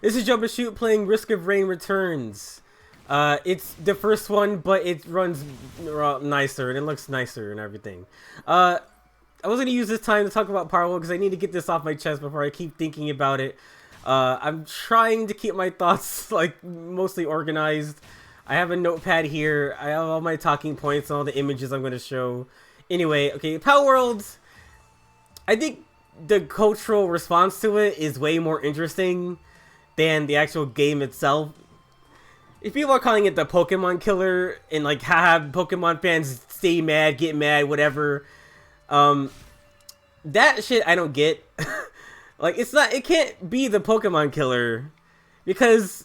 This is Jump and Shoot playing Risk of Rain Returns. It's the first one, but it runs nicer and it looks nicer and everything. I was gonna use this time to talk about palworld because I need to get this off my chest before I keep thinking about it. I'm trying to keep my thoughts like mostly organized. I have a notepad here. I have all my talking points and all the images I'm gonna show. Anyway, okay, palworld. I think the cultural response to it is way more interesting than the actual game itself. If people are calling it the Pokemon killer and like have Pokemon fans stay mad, get mad, whatever, that shit I don't get. Like it can't be the Pokemon killer because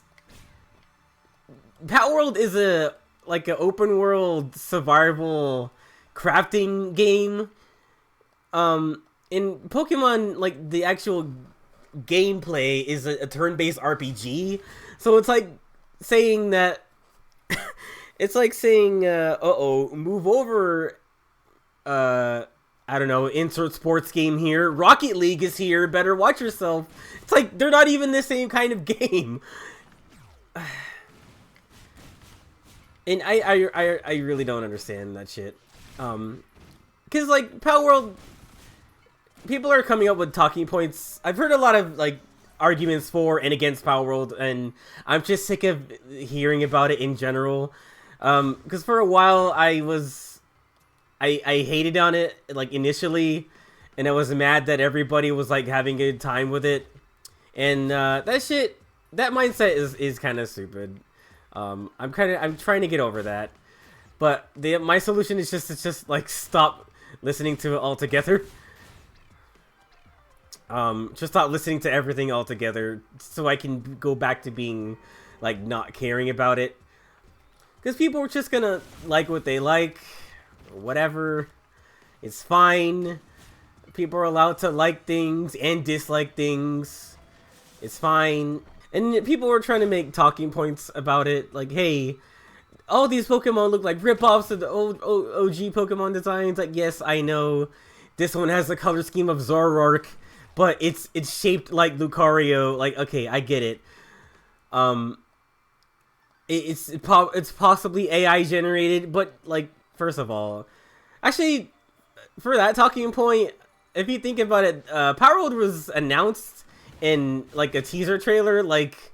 palworld is a like an open world survival crafting game. In Pokemon, like the actual gameplay is a turn-based RPG, so it's like saying that it's like saying move over, I don't know, insert sports game here, Rocket League is here, better watch yourself. It's like they're not even the same kind of game. And I really don't understand that shit. Cause like palworld, people are coming up with talking points. I've heard a lot of like arguments for and against palworld, and I'm just sick of hearing about it in general. Because for a while I hated on it like initially, and I was mad that everybody was like having a good time with it, and that mindset is kind of stupid. I'm trying to get over that, but my solution is just like stop listening to it altogether. Just stop listening to everything altogether so I can go back to being like not caring about it, because people are just gonna like what they like, or whatever. It's fine. People are allowed to like things and dislike things. It's fine. And people were trying to make talking points about it, like, hey, all these Pokemon look like rip-offs of the old OG Pokemon designs. Like, yes, I know this one has the color scheme of Zoroark, but it's shaped like Lucario. Like, okay, I get it. It's possibly AI generated, but like, first of all, actually, for that talking point, if you think about it, palworld was announced in like a teaser trailer, like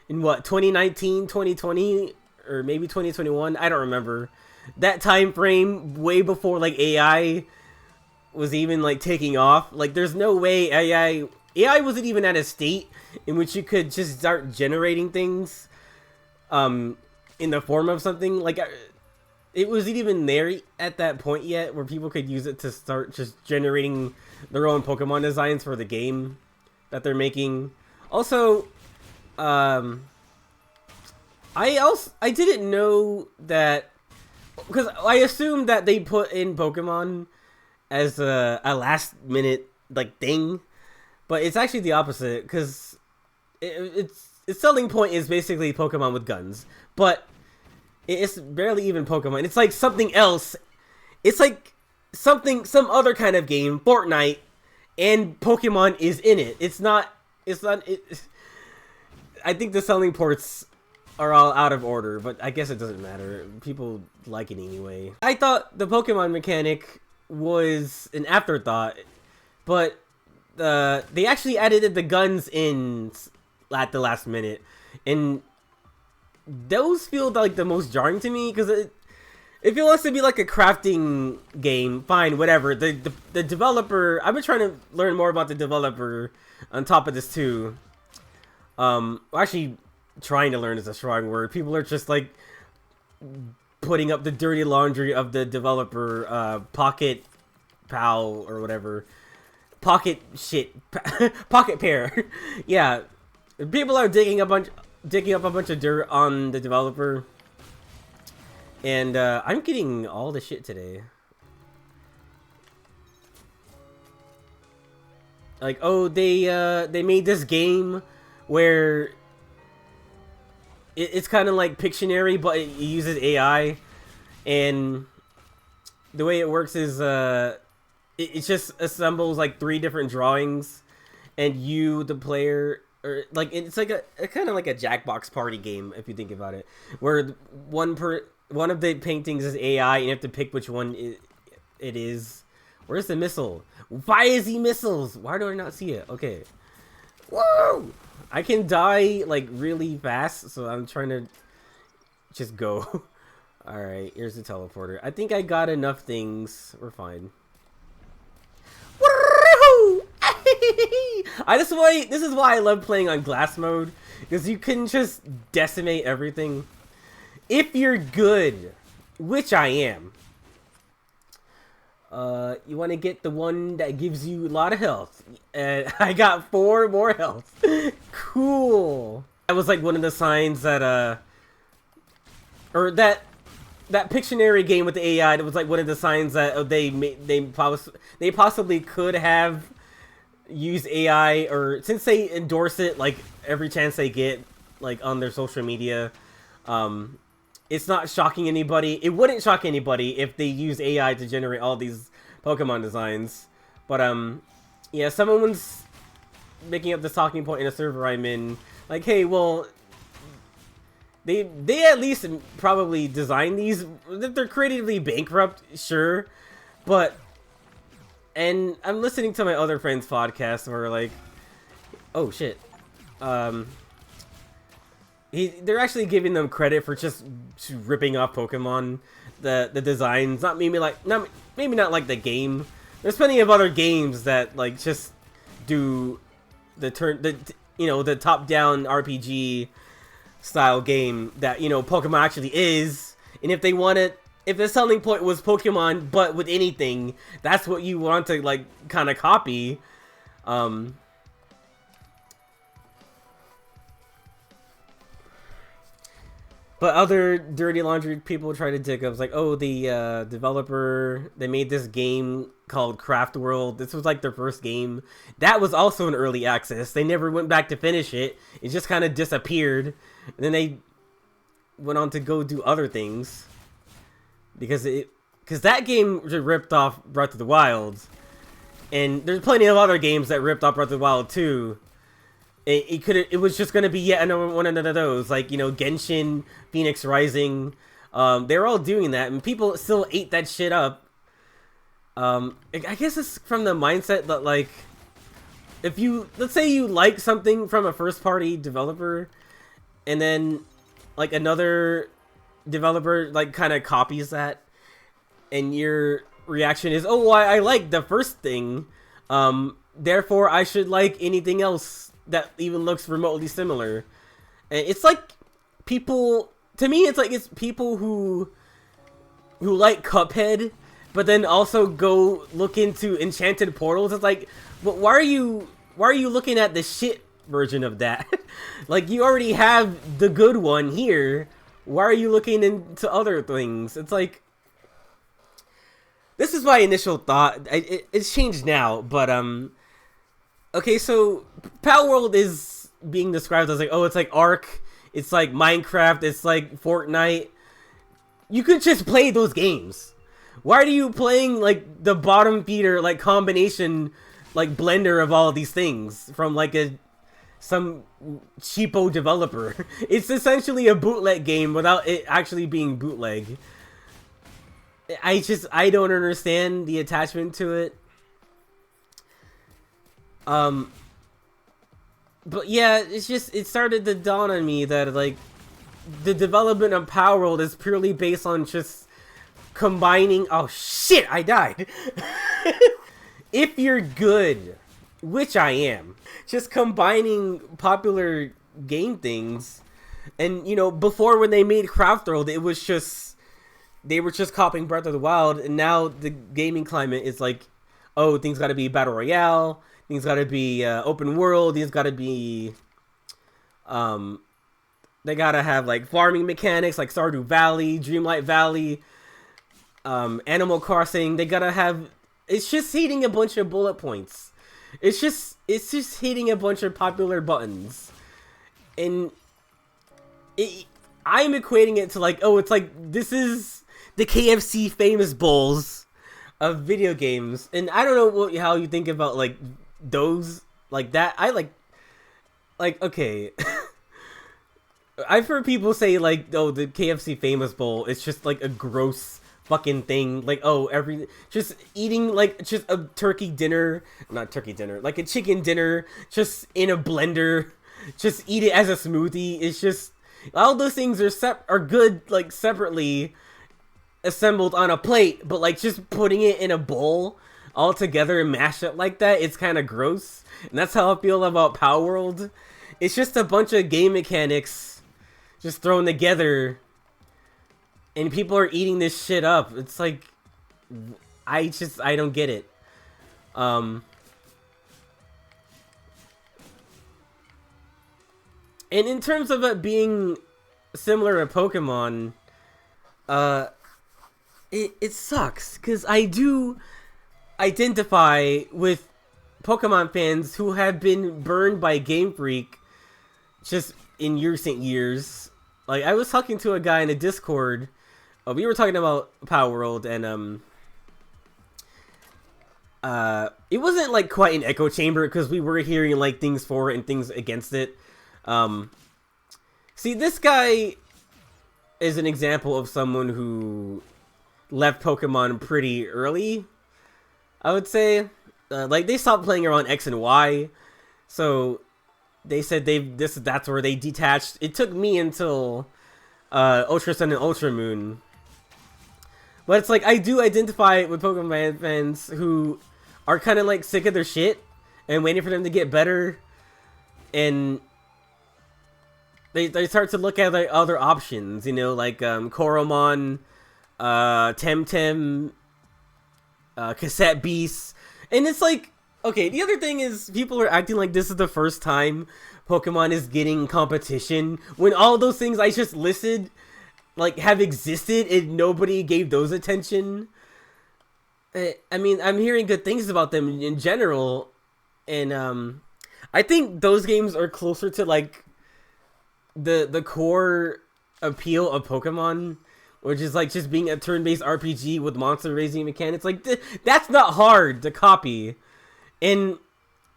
in what, 2019, 2020, or maybe 2021. I don't remember that time frame, way before like AI was even like taking off. Like, there's no way AI wasn't even at a state in which you could just start generating things in the form of something. Like, it wasn't even there at that point yet where people could use it to start just generating their own Pokemon designs for the game that they're making. Also, I didn't know that, because I assumed that they put in Pokemon as a last minute like thing, but it's actually the opposite, because its selling point is basically Pokemon with guns, but it's barely even Pokemon. It's like something else. It's like some other kind of game, Fortnite, and Pokemon is in it. I think the selling ports are all out of order, but I guess it doesn't matter. People like it anyway. I thought the Pokemon mechanic was an afterthought, but they actually added the guns in at the last minute, and those feel like the most jarring to me, because if it wants to be like a crafting game, fine, whatever. The developer, I've been trying to learn more about the developer on top of this too. Actually, trying to learn is a strong word. People are just like putting up the dirty laundry of the developer, Pocket Pal or whatever. Pocket shit. Pocket Pear. Yeah. People are digging up a bunch of dirt on the developer. And I'm getting all the shit today. Like, oh, they made this game where it's kind of like Pictionary, but it uses AI, and the way it works is it just assembles like 3 different drawings, and you, the player, or like it's like a kind of like a Jackbox party game if you think about it, where one of the paintings is AI and you have to pick which one it is. Where's the missile? Why is he missiles? Why do I not see it? Okay. Whoa! I can die like really fast, so I'm trying to just go. Alright, here's the teleporter. I think I got enough things. We're fine. This is why I love playing on glass mode, because you can just decimate everything. If you're good, which I am, you want to get the one that gives you a lot of health. And I got 4 more health. Cool. That was like one of the signs that, or that Pictionary game with the AI, that was like one of the signs that they possibly could have used AI, or since they endorse it like every chance they get, like on their social media, it's not shocking anybody. It wouldn't shock anybody if they use AI to generate all these Pokemon designs. But yeah, someone's making up this talking point in a server I'm in, like, hey, well, they at least probably designed these. They're creatively bankrupt, sure, but, and I'm listening to my other friends' podcasts where like, oh shit, they're actually giving them credit for just ripping off Pokemon, the designs, maybe not like the game. There's plenty of other games that like just do the top-down RPG style game that, Pokemon actually is. And if they wanted, if the selling point was Pokemon but with anything, that's what you want to like kind of copy. But other dirty laundry people try to dig up, like, oh, the developer, they made this game called Craft World. This was like their first game. That was also in early access. They never went back to finish it. It just kind of disappeared. And then they went on to go do other things. Because that game ripped off Breath of the Wild. And there's plenty of other games that ripped off Breath of the Wild too. It was just gonna be yet another one of those, like, Genshin, Phoenix Rising. They're all doing that, and people still ate that shit up. I guess it's from the mindset that, like, if let's say you like something from a first party developer, and then like another developer like kind of copies that, and your reaction is, oh, well, I like the first thing, therefore I should like anything else that even looks remotely similar. And it's like people, to me, it's like it's people who like Cuphead, but then also go look into Enchanted Portals. It's like, but why are you looking at the shit version of that? Like, you already have the good one here. Why are you looking into other things? It's like, this is my initial thought. It's changed now, but okay, so Palworld is being described as like, oh, it's like Ark, it's like Minecraft, it's like Fortnite. You could just play those games. Why are you playing like the bottom feeder, like combination, like blender of all of these things from like some cheapo developer? It's essentially a bootleg game without it actually being bootleg. I don't understand the attachment to it. But yeah, it started to dawn on me that like the development of Palworld is purely based on just combining, oh shit, I died. If you're good, which I am, just combining popular game things. And before, when they made Craft World, it was just, they were just copying Breath of the Wild, and now the gaming climate is like, oh, things gotta be Battle Royale, things gotta be open world, things gotta be, they gotta have like farming mechanics like Stardew Valley, Dreamlight Valley, Animal Crossing. They gotta have, it's just hitting a bunch of bullet points. It's just hitting a bunch of popular buttons. And I'm equating it to like, oh, it's like, this is the KFC famous bowls of video games. And I don't know how you think about like those, like that. like, okay. I've heard people say, like, oh, the KFC Famous Bowl, it's just, like, a gross fucking thing. Like, oh, just eating, like, just a turkey dinner. Not turkey dinner. Like, a chicken dinner, just in a blender. Just eat it as a smoothie. It's just, all those things are good, like, separately assembled on a plate. But, like, just putting it in a bowl all together and mash it like that, it's kind of gross. And that's how I feel about palworld. It's just a bunch of game mechanics just thrown together, and people are eating this shit up. It's like, I don't get it. And in terms of it being similar to Pokemon, it sucks, because I do identify with Pokemon fans who have been burned by Game Freak just in recent years. Like, I was talking to a guy in a Discord. We were talking about palworld, and it wasn't like quite an echo chamber because we were hearing like things for it and things against it. See, this guy is an example of someone who left Pokemon pretty early, I would say. Like, they stopped playing around X and Y, so they said that's where they detached. It took me until Ultra Sun and Ultra Moon. But it's like, I do identify with Pokemon fans who are kind of like sick of their shit and waiting for them to get better, and they start to look at like other options, you know, like Koromon, Temtem, Cassette Beasts. And it's like, okay, the other thing is people are acting like this is the first time Pokemon is getting competition, when all those things I just listed like have existed and nobody gave those attention. I mean, I'm hearing good things about them in general, and I think those games are closer to like the core appeal of Pokemon, which is like just being a turn-based RPG with monster raising mechanics. Like, that's not hard to copy, and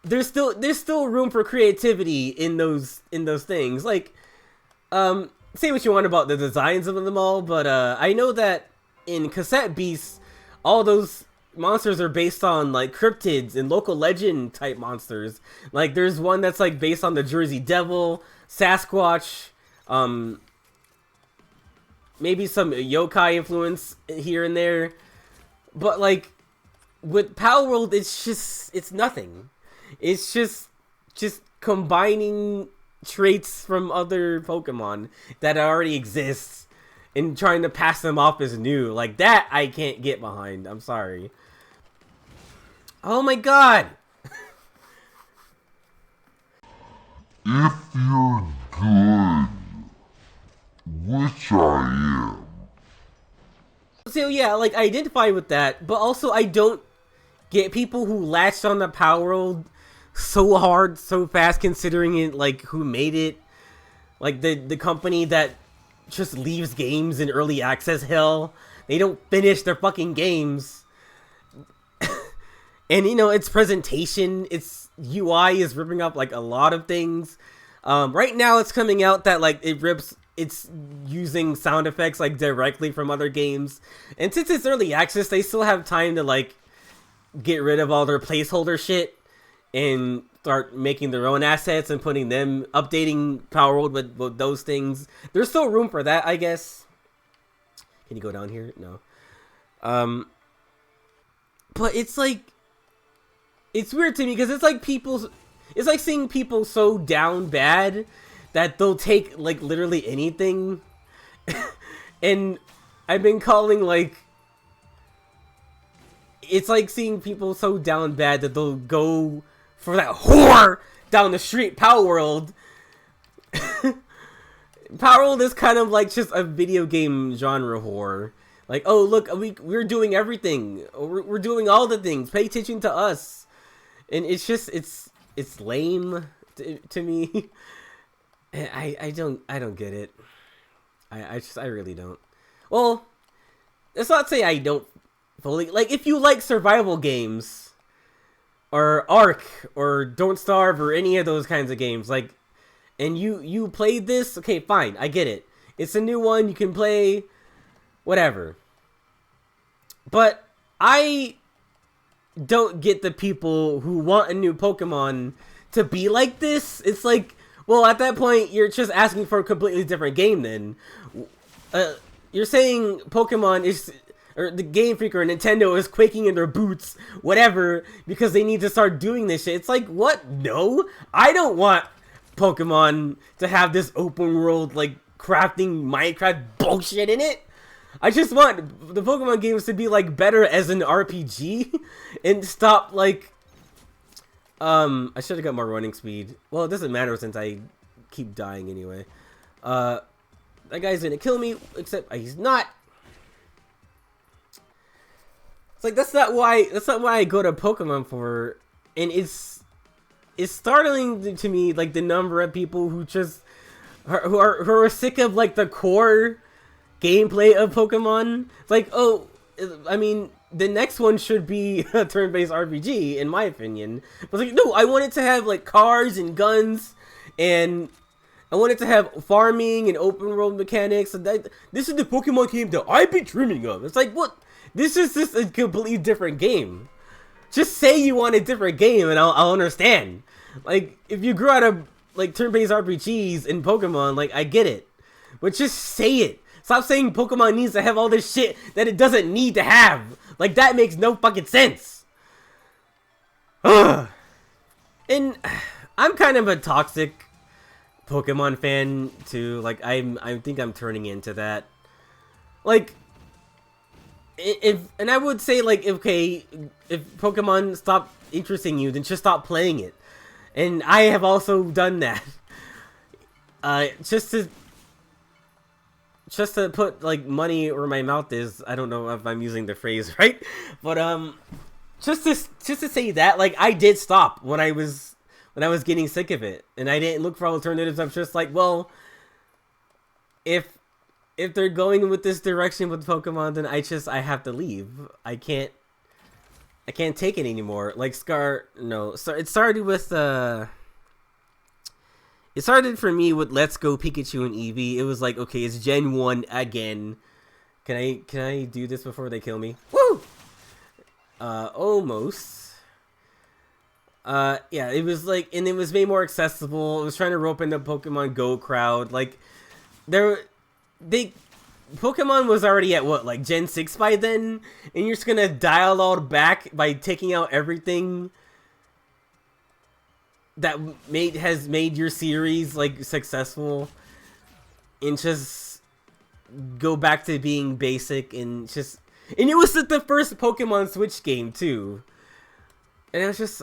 there's still room for creativity in those things. Like, say what you want about the designs of them all, but I know that in Cassette Beasts, all those monsters are based on like cryptids and local legend type monsters. Like, there's one that's like based on the Jersey Devil, Sasquatch, maybe some yokai influence here and there. But like with palworld, it's nothing. It's just combining traits from other Pokemon that already exist and trying to pass them off as new. Like, that I can't get behind. I'm sorry. Oh my god! If you're good, which I am. So yeah, like, I identify with that, but also I don't get people who latched on the palworld so hard, so fast, considering it, like, who made it. Like, the company that just leaves games in early access hell. They don't finish their fucking games. And, you know, its presentation, its UI is ripping up, like, a lot of things. Right now, it's coming out that, like, it's using sound effects, like, directly from other games. And since it's early access, they still have time to, like, get rid of all their placeholder shit and start making their own assets and updating palworld with those things. There's still room for that, I guess. Can you go down here? No. But it's like, it's weird to me because it's like seeing people so down bad that they'll take like literally anything. And I've been calling, like, it's like seeing people so down bad that they'll go for that whore down the street, palworld. Palworld is kind of like just a video game genre whore. Like, oh, look, we're doing everything. We're doing all the things. Pay attention to us. And it's just, it's lame to me. And I don't get it. I really don't. Well, let's not say I don't fully. Like, if you like survival games, or Ark, or Don't Starve, or any of those kinds of games, like, and you played this, okay, fine, I get it. It's a new one, you can play, whatever. But I don't get the people who want a new Pokemon to be like this. It's like, well, at that point, you're just asking for a completely different game then. You're saying Pokemon is, or the Game Freak or Nintendo is quaking in their boots, whatever, because they need to start doing this shit. It's like, what? No, I don't want Pokemon to have this open world, like, crafting Minecraft bullshit in it. I just want the Pokemon games to be, like, better as an RPG and stop, like, I should have got more running speed. Well, it doesn't matter since I keep dying anyway. That guy's gonna kill me, except he's not. It's like, that's not why I go to Pokemon for, and it's startling to me, like, the number of people who just who are sick of, like, the core gameplay of Pokemon. It's like, oh, I mean, the next one should be a turn-based RPG, in my opinion. But it's like, no, I want it to have, like, cars and guns, and I want it to have farming and open world mechanics. And this is the Pokemon game that I've been dreaming of. It's like, what? This is just a completely different game. Just say you want a different game, and I'll understand. Like, if you grew out of, like, turn-based RPGs in Pokemon, like, I get it. But just say it. Stop saying Pokemon needs to have all this shit that it doesn't need to have. Like, that makes no fucking sense. Ugh. And I'm kind of a toxic Pokemon fan too. Like, I think I'm turning into that. Like, and I would say, like, okay, if Pokemon stop interesting you, then just stop playing it. And I have also done that. Just to put, like, money where my mouth is. I don't know if I'm using the phrase right, but just to say that, like, I did stop when I was getting sick of it, and I didn't look for alternatives. I'm just like, well, if they're going with this direction with Pokemon, then I have to leave. I can't take it anymore. Like, it started with it started for me with Let's Go Pikachu and Eevee. It was like, okay, it's Gen 1 again. Can I do this before they kill me? Woo! Almost. Yeah, it was like, and it was made more accessible. It was trying to rope in the Pokemon Go crowd. Like, Pokemon was already at what, like Gen 6 by then? And you're just gonna dial all back by taking out everything that has made your series, like, successful, and just go back to being basic, and it was the first Pokemon Switch game too, and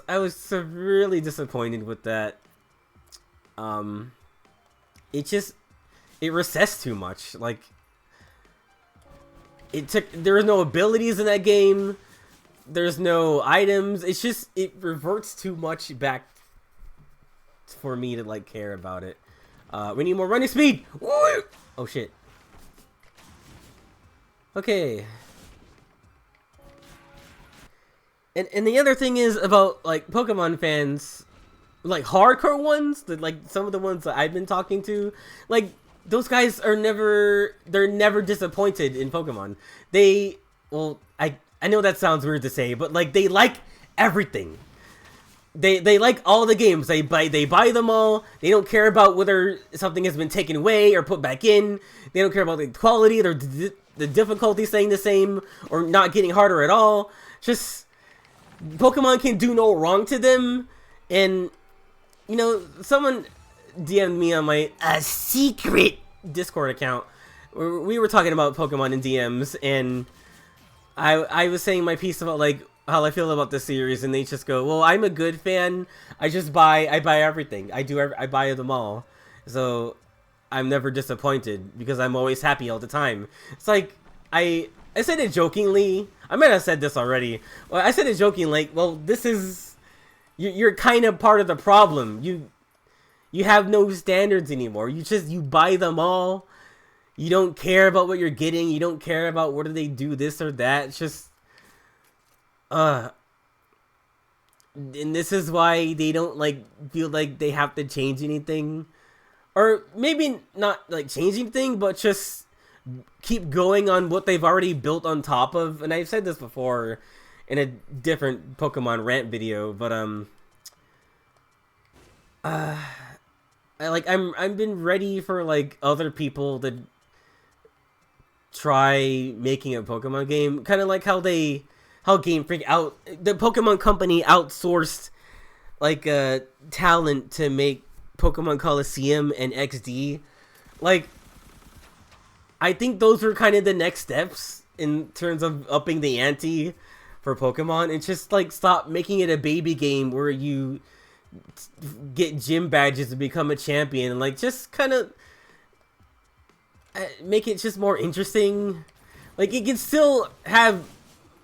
I was so really disappointed with that. It recessed too much. Like, there was no abilities in that game, there's no items, it reverts too much back for me to, like, care about it. We need more running speed. Woo! Oh shit. Okay. And the other thing is about, like, Pokemon fans, like, hardcore ones, like some of the ones that I've been talking to, like, those guys they're never disappointed in Pokemon. I know that sounds weird to say, but, like, they like everything. They like all the games. They buy them all. They don't care about whether something has been taken away or put back in. They don't care about the quality or the difficulty staying the same or not getting harder at all. Just, Pokemon can do no wrong to them. And, you know, someone DM'd me on my secret Discord account. We were talking about Pokemon in DMs, and I was saying my piece about, like, how I feel about the series, and they just go, well, I'm a good fan. I buy everything. I buy them all. So I'm never disappointed because I'm always happy all the time. It's like, I said it jokingly. I might have said this already. Well, I said it jokingly, like, well, this is, you're kind of part of the problem. You have no standards anymore. You buy them all. You don't care about what you're getting. You don't care about whether they do this or that. It's just, and this is why they don't, like, feel like they have to change anything. or maybe not like changing thing, but just keep going on what they've already built on top of. And I've said this before in a different Pokemon rant video, but I've been ready for like other people to try making a Pokemon game, kind of like how Game Freak the Pokemon Company outsourced like talent to make Pokemon Coliseum and XD. Like, I think those are kind of the next steps in terms of upping the ante for Pokemon, and just like stop making it a baby game where you get gym badges to become a champion, and like just kind of make it just more interesting. Like, it can still have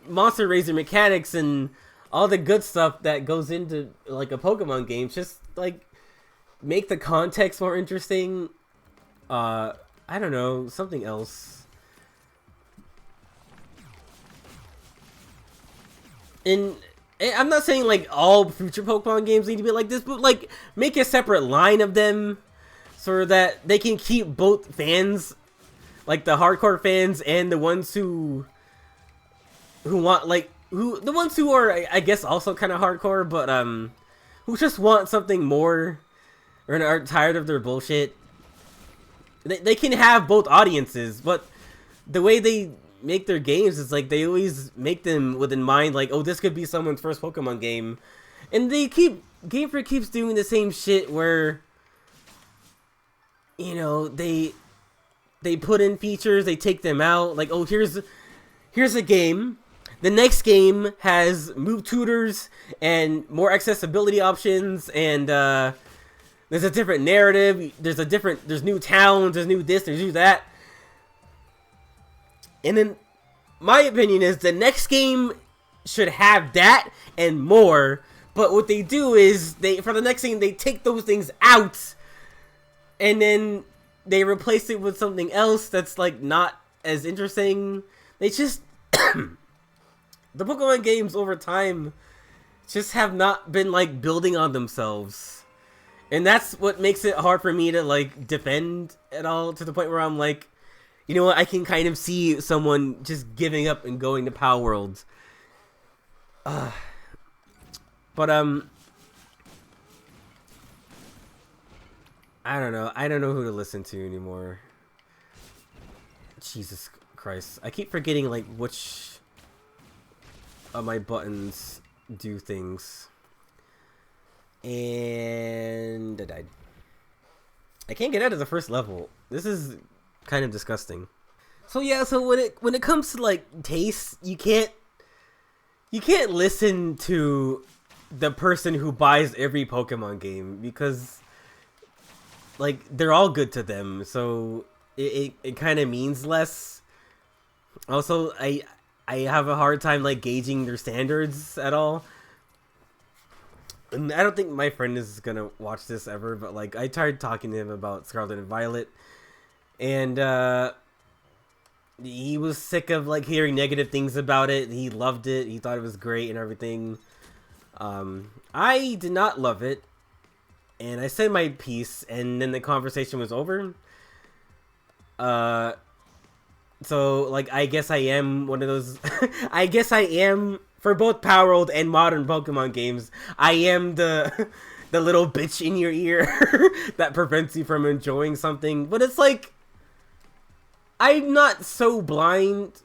Monster Raiser mechanics and all the good stuff that goes into like a Pokemon game. Just like make the context more interesting. I don't know, something else. And I'm not saying like all future Pokemon games need to be like this, but like make a separate line of them so that they can keep both fans, like the hardcore fans and the ones who want like the ones who are, I guess, also kind of hardcore, but who just want something more or are tired of their bullshit. They can have both audiences, but the way they make their games is like they always make them with in mind, like, oh, this could be someone's first Pokemon game, and Game Freak keeps doing the same shit where, you know, they put in features, they take them out, like, oh, here's a game. The next game has move tutors and more accessibility options, and there's a different narrative, there's new towns, there's new this, there's new that. And then my opinion is the next game should have that and more, but what they do is for the next game they take those things out and then they replace it with something else that's like not as interesting. They just the Pokemon games over time just have not been like building on themselves. And that's what makes it hard for me to like defend at all, to the point where I'm like, you know what, I can kind of see someone just giving up and going to palworld. But I don't know who to listen to anymore. Jesus Christ, I keep forgetting like which of my buttons do things. And I died. I can't get out of the first level. This is kind of disgusting. So yeah, so when it comes to like taste, you can't listen to the person who buys every Pokemon game, because like they're all good to them, so it kind of means less. Also, I have a hard time like gauging their standards at all. And I don't think my friend is gonna watch this ever, but like I tried talking to him about Scarlet and Violet, and he was sick of like hearing negative things about it. He loved it. He thought it was great and everything. I did not love it, and I said my piece, and then the conversation was over. So like I guess I am one of those. I guess I am. For both palworld and modern Pokemon games, I am the little bitch in your ear that prevents you from enjoying something. But it's like, I'm not so blind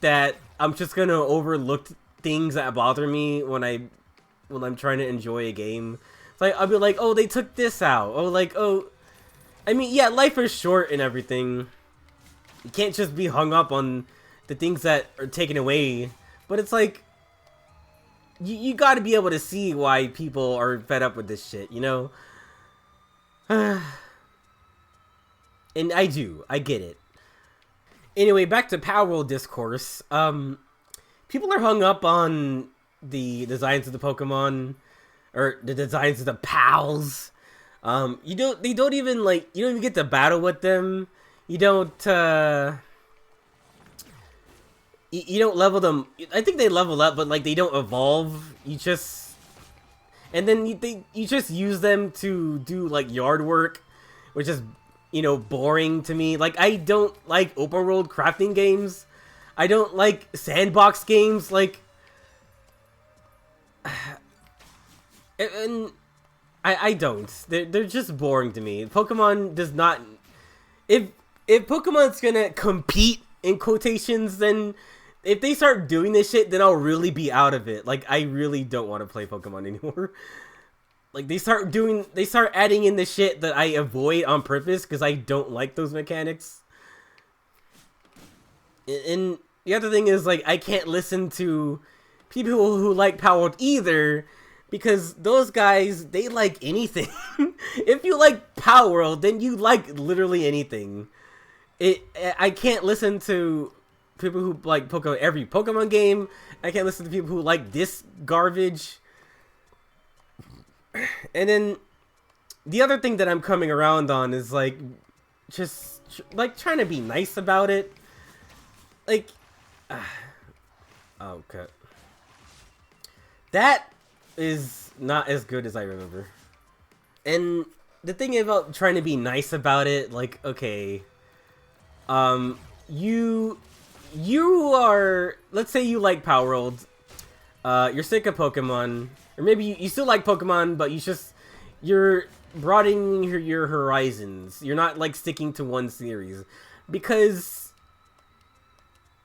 that I'm just gonna overlook things that bother me when I'm trying to enjoy a game. It's like, I'll be like, oh, they took this out. Oh, like, oh, I mean, yeah, life is short and everything. You can't just be hung up on the things that are taken away. But it's like, you gotta be able to see why people are fed up with this shit, you know? And I get it. Anyway, back to palworld discourse. People are hung up on the designs of the Pokemon, or the designs of the pals. You don't even get to battle with them. You don't, you don't level them. I think they level up, but like they don't evolve. You just, and then you just use them to do like yard work which is, you know, boring to me. Like, I don't like open world crafting games. I don't like sandbox games. Like, and I don't. They're just boring to me. Pokemon does not. If Pokemon's gonna compete in quotations, then if they start doing this shit, then I'll really be out of it. Like, I really don't want to play Pokemon anymore. Like, they start adding in the shit that I avoid on purpose because I don't like those mechanics. And the other thing is, like, I can't listen to people who like palworld either, because those guys, they like anything. If you like palworld, then you like literally anything. I can't listen to people who like every Pokemon game. I can't listen to people who like this garbage. And then the other thing that I'm coming around on is, like, just like trying to be nice about it. Like, oh, cut. That is not as good as I remember. And the thing about trying to be nice about it, like, okay, you are, let's say you like palworld, you're sick of Pokemon, or maybe you still like Pokemon, but you're broadening your horizons. You're not, like, sticking to one series, because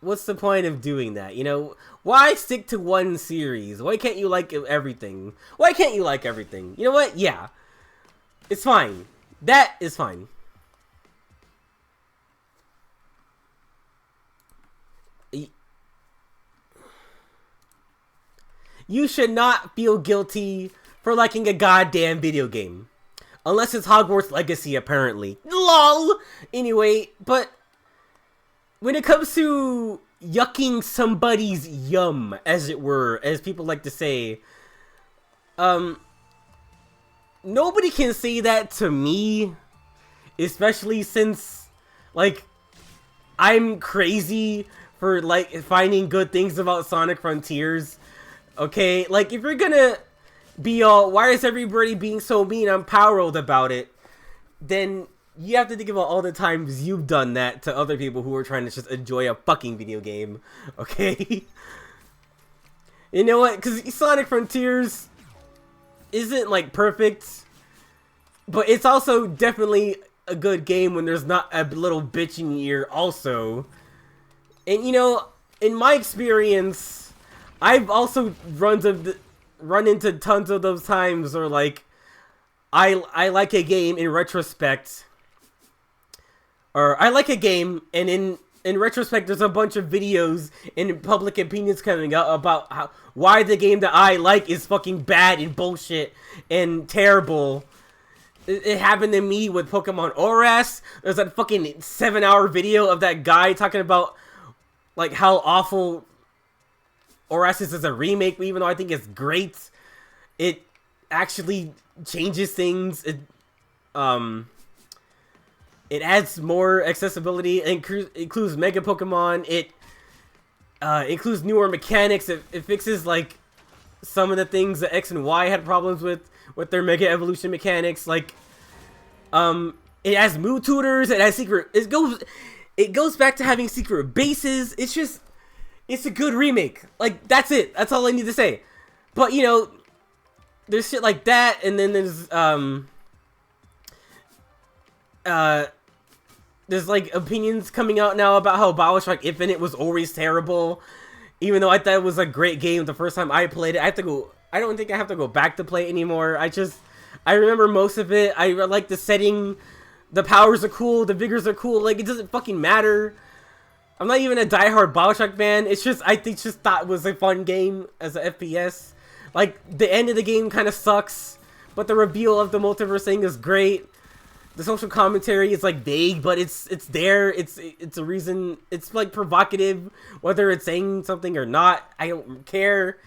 what's the point of doing that? You know, why stick to one series? Why can't you like everything? Why can't you like everything? You know what? Yeah, it's fine. That is fine. You should not feel guilty for liking a goddamn video game. Unless it's Hogwarts Legacy, apparently. LOL! Anyway, but when it comes to yucking somebody's yum, as it were, as people like to say, nobody can say that to me, especially since, like, I'm crazy for, like, finding good things about Sonic Frontiers. Okay, like, if you're gonna be all, why is everybody being so mean on palworld about it, then you have to think about all the times you've done that to other people who are trying to just enjoy a fucking video game, okay? You know what? Because Sonic Frontiers isn't, like, perfect, but it's also definitely a good game when there's not a little bitch in your ear also. And, you know, in my experience, I've also run into tons of those times where, like, I like a game in retrospect, or I like a game, and in retrospect there's a bunch of videos and public opinions coming out about why the game that I like is fucking bad and bullshit and terrible. It happened to me with Pokemon ORAS. There's that fucking 7-hour video of that guy talking about, like, how awful ORAS is as a remake, even though I think it's great. It actually changes things. It adds more accessibility. It includes Mega Pokemon. It includes newer mechanics. It fixes, like, some of the things that X and Y had problems with their Mega Evolution mechanics. Like, it has mood tutors. It has secret. It goes back to having secret bases. It's a good remake. Like, that's it. That's all I need to say. But, you know, there's shit like that, and then there's, like, opinions coming out now about how BioShock Infinite was always terrible, even though I thought it was a great game the first time I played it. I don't think I have to go back to play it anymore. I remember most of it. I like the setting. The powers are cool. The vigors are cool. Like, it doesn't fucking matter. I'm not even a diehard BioShock fan. It's just, I thought it was a fun game as a FPS. Like, the end of the game kind of sucks, but the reveal of the multiverse thing is great. The social commentary is, like, vague, but it's there. It's a reason. It's, like, provocative, whether it's saying something or not. I don't care.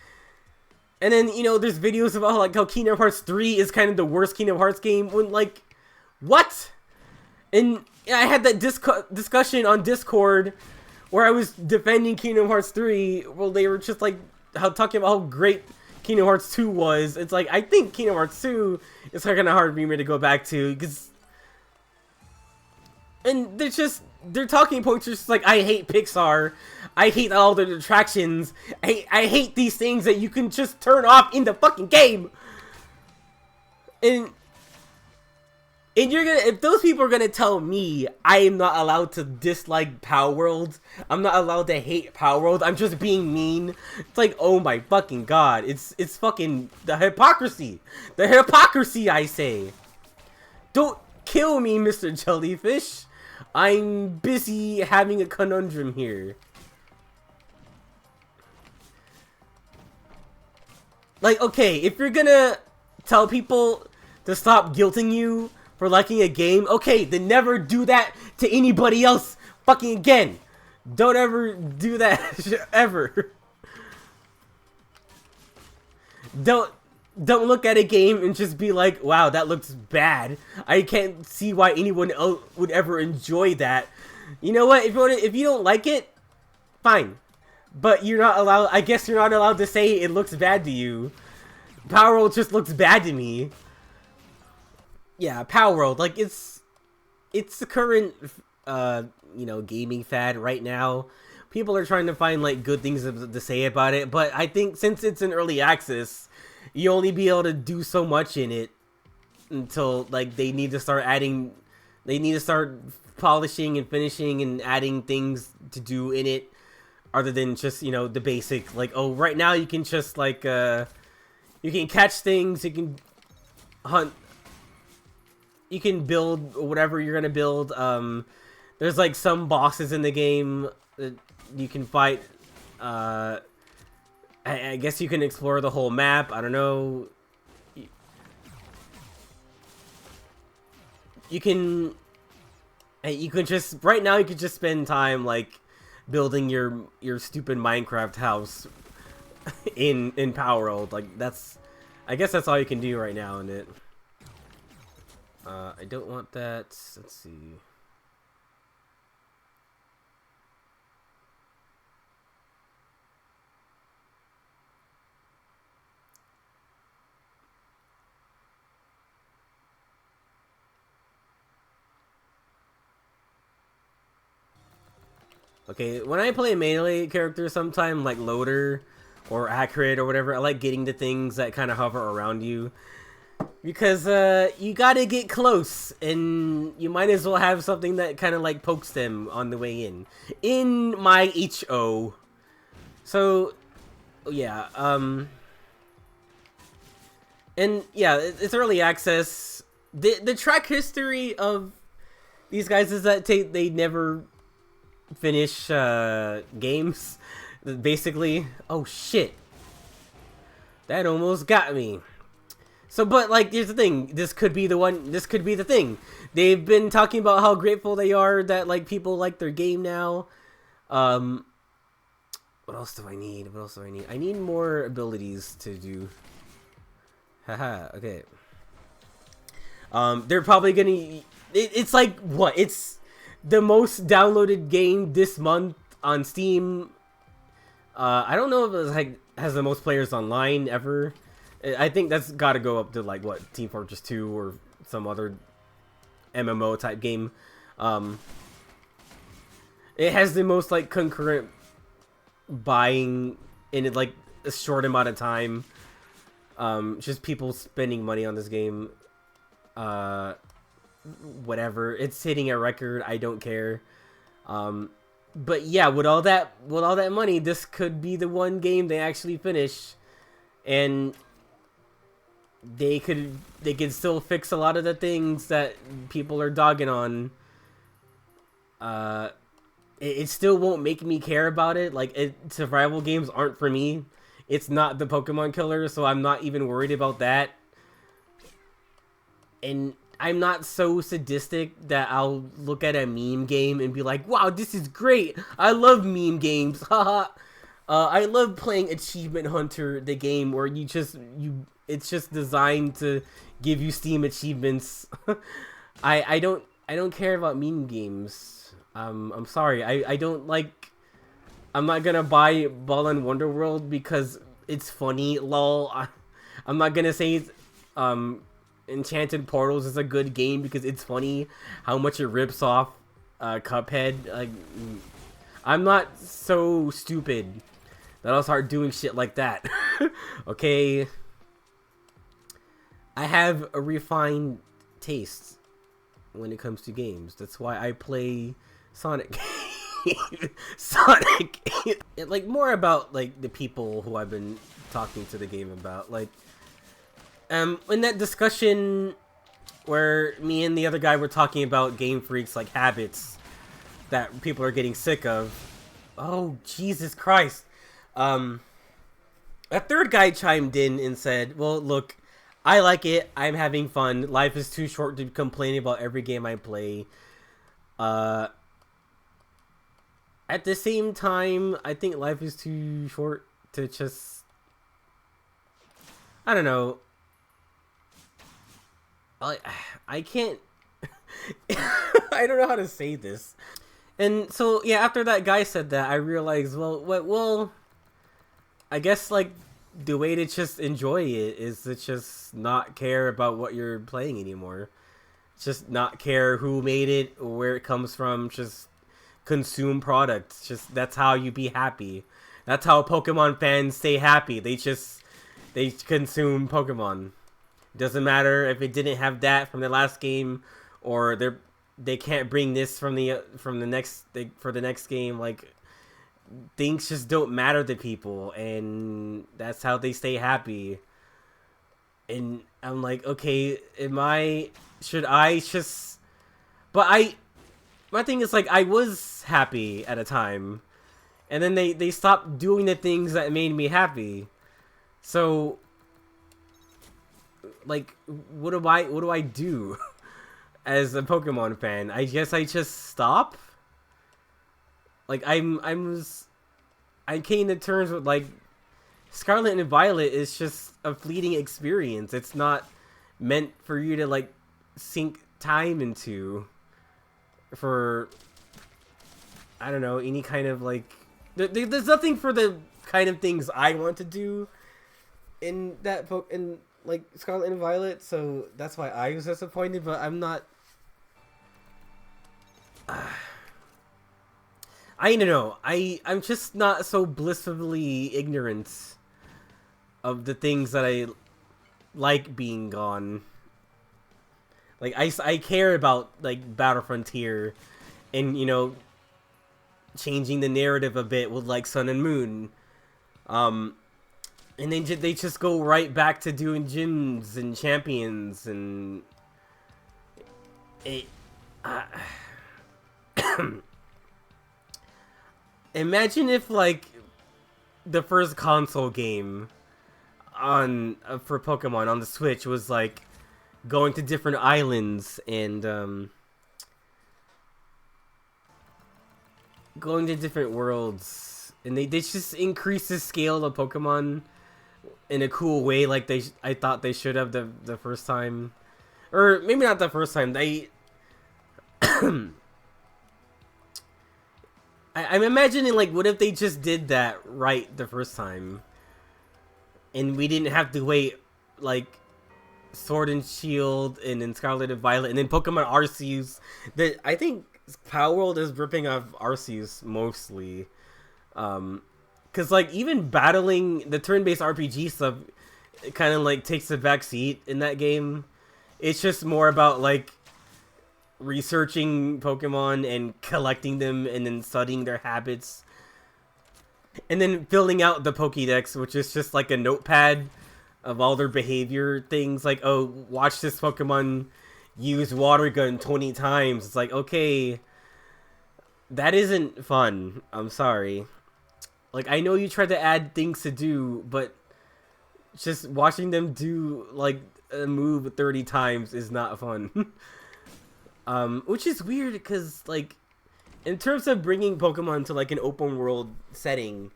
And then, you know, there's videos about, like, how Kingdom Hearts 3 is kind of the worst Kingdom Hearts game, when, like, what? And I had that discussion on Discord where I was defending Kingdom Hearts 3. Well, they were just, like, talking about how great Kingdom Hearts 2 was. It's like, I think Kingdom Hearts 2 is kind of hard for me to go back to, because And their talking points are just like, I hate Pixar, I hate all the attractions, I hate these things that you can just turn off in the fucking game. And you're gonna, if those people are gonna tell me I am not allowed to dislike Palworld, I'm not allowed to hate Palworld, I'm just being mean. It's like, oh my fucking god, it's fucking the hypocrisy, I say. Don't kill me, Mr. Jellyfish. I'm busy having a conundrum here. Like, okay, if you're gonna tell people to stop guilting you for liking a game, okay, then never do that to anybody else fucking again. Don't ever do that ever. Don't look at a game and just be like, wow, that looks bad. I can't see why anyone else would ever enjoy that. You know what? If you don't like it, fine. But you're not allowed, I guess you're not allowed to say it looks bad to you. Palworld just looks bad to me. Yeah, Palworld, like, it's the current, you know, gaming fad right now. People are trying to find, like, good things to say about it, but I think since it's in early access, you only be able to do so much in it until, like, they need to start polishing and finishing and adding things to do in it, other than just, you know, the basic, like, oh, right now you can just, like, you can catch things, you can hunt, you can build whatever you're gonna build. There's like some bosses in the game that you can fight. I guess you can explore the whole map. I don't know. You can just, right now you can just spend time like building your stupid Minecraft house in Palworld. Like, I guess that's all you can do right now in it. I don't want that. Let's see. Okay, when I play a melee character sometime, like Loader or Accurate or whatever, I like getting the things that kind of hover around you. Because, you gotta get close, and you might as well have something that kind of, like, pokes them on the way in. In my HO. So, yeah, and, yeah, it's early access. The track history of these guys is that they never finish, games, basically. Oh, shit. That almost got me. So, but, like, here's the thing. This could be the thing. They've been talking about how grateful they are that, like, people like their game now. What else do I need? I need more abilities to do. Haha, okay. They're probably gonna... It's like, what? It's the most downloaded game this month on Steam. I don't know if it's, like, has the most players online ever. I think that's got to go up to, like, what, Team Fortress 2 or some other MMO type game. It has the most, like, concurrent buying in, like, a short amount of time. Just people spending money on this game. Whatever. It's hitting a record. I don't care. But yeah, with all that money, this could be the one game they actually finish. And they could still fix a lot of the things that people are dogging on. It still won't make me care about it. Like, survival games aren't for me. It's not the Pokemon killer, so I'm not even worried about that. And I'm not so sadistic that I'll look at a meme game and be like, wow, this is great. I love meme games. Haha. I love playing Achievement Hunter, the game where it's just designed to give you Steam achievements. I don't care about meme games. I'm sorry. I don't like... I'm not gonna buy Ballin' Wonderworld because it's funny, lol. I'm not gonna say Enchanted Portals is a good game because it's funny how much it rips off Cuphead. Like, I'm not so stupid that I'll start doing shit like that. Okay? I have a refined taste when it comes to games. That's why I play Sonic. Sonic. Like, more about, like, the people who I've been talking to the game about. Like, in that discussion where me and the other guy were talking about Game Freak's, like, habits that people are getting sick of. Oh, Jesus Christ. A third guy chimed in and said, well, look, I like it. I'm having fun. Life is too short to complain about every game I play. At the same time, I think life is too short to just... I don't know. I can't... I don't know how to say this. And so, yeah, after that guy said that, I realized, well, I guess, like, the way to just enjoy it is to just not care about what you're playing anymore. Just not care who made it, where it comes from, just consume products. Just, that's how you be happy. That's how Pokemon fans stay happy. They consume Pokemon. Doesn't matter if it didn't have that from the last game, or they can't bring this for the next game. Like, things just don't matter to people, and that's how they stay happy. And I'm like, okay, should I just... But my thing is, like, I was happy at a time, and then they stopped doing the things that made me happy. So, like, what do I do as a Pokemon fan? I guess I just stop. Like, I came to terms with, like, Scarlet and Violet is just a fleeting experience. It's not meant for you to, like, sink time into for, I don't know, any kind of, like, there's nothing for the kind of things I want to do in that like Scarlet and Violet, so that's why I was disappointed. But I'm not. I don't know. I'm just not so blissfully ignorant of the things that I like being gone. Like, I care about, like, Battle Frontier and, you know, changing the narrative a bit with, like, Sun and Moon. And then they just go right back to doing gyms and champions, and imagine if, like, the first console game for Pokemon on the Switch was, like, going to different islands and going to different worlds, and they just increase the scale of Pokemon in a cool way, like I thought they should have the first time, or maybe not the first time. I'm imagining, like, what if they just did that right the first time, and we didn't have to wait, like, Sword and Shield and then Scarlet and Violet and then Pokemon Arceus. That I think Palworld is ripping off Arceus mostly. Cause, like, even battling the turn-based RPG stuff, it kind of, like, takes a back seat in that game. It's just more about, like, researching Pokemon and collecting them and then studying their habits. And then filling out the Pokédex, which is just, like, a notepad of all their behavior things. Like, oh, watch this Pokemon use Water Gun 20 times. It's like, okay, that isn't fun. I'm sorry. Like, I know you tried to add things to do, but just watching them do, like, a move 30 times is not fun. Which is weird, because, like, in terms of bringing Pokemon to, like, an open world setting,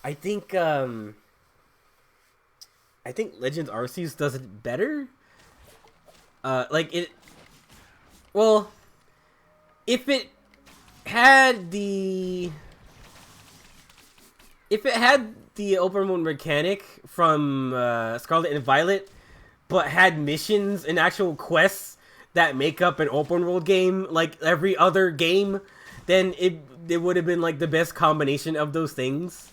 I think Legends Arceus does it better. Well, if it had the open world mechanic from Scarlet and Violet, but had missions and actual quests that make up an open world game like every other game, then it would have been like the best combination of those things.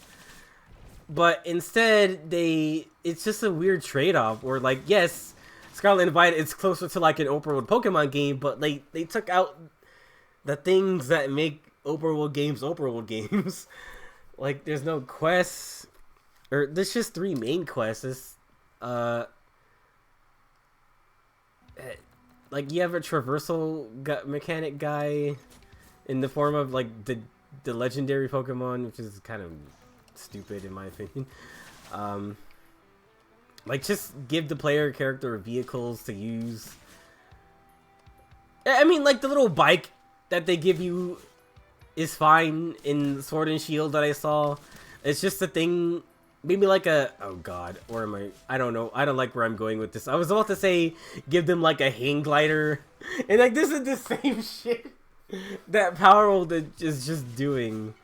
But instead, it's just a weird trade-off where, like, yes, Scarlet and Violet is closer to like an open world Pokemon game, but they took out the things that make open world games. Like, there's no quests, or there's just 3 main quests. It's, like, you have a traversal mechanic guy in the form of like the legendary Pokemon, which is kind of stupid in my opinion. Like, just give the player character vehicles to use. I mean, like, the little bike that they give you is fine in Sword and Shield that I saw. It's just a thing, maybe like a, oh god, where am I don't know, I don't like where I'm going with this. I was about to say give them like a hang glider, and like this is the same shit that Palworld is just doing.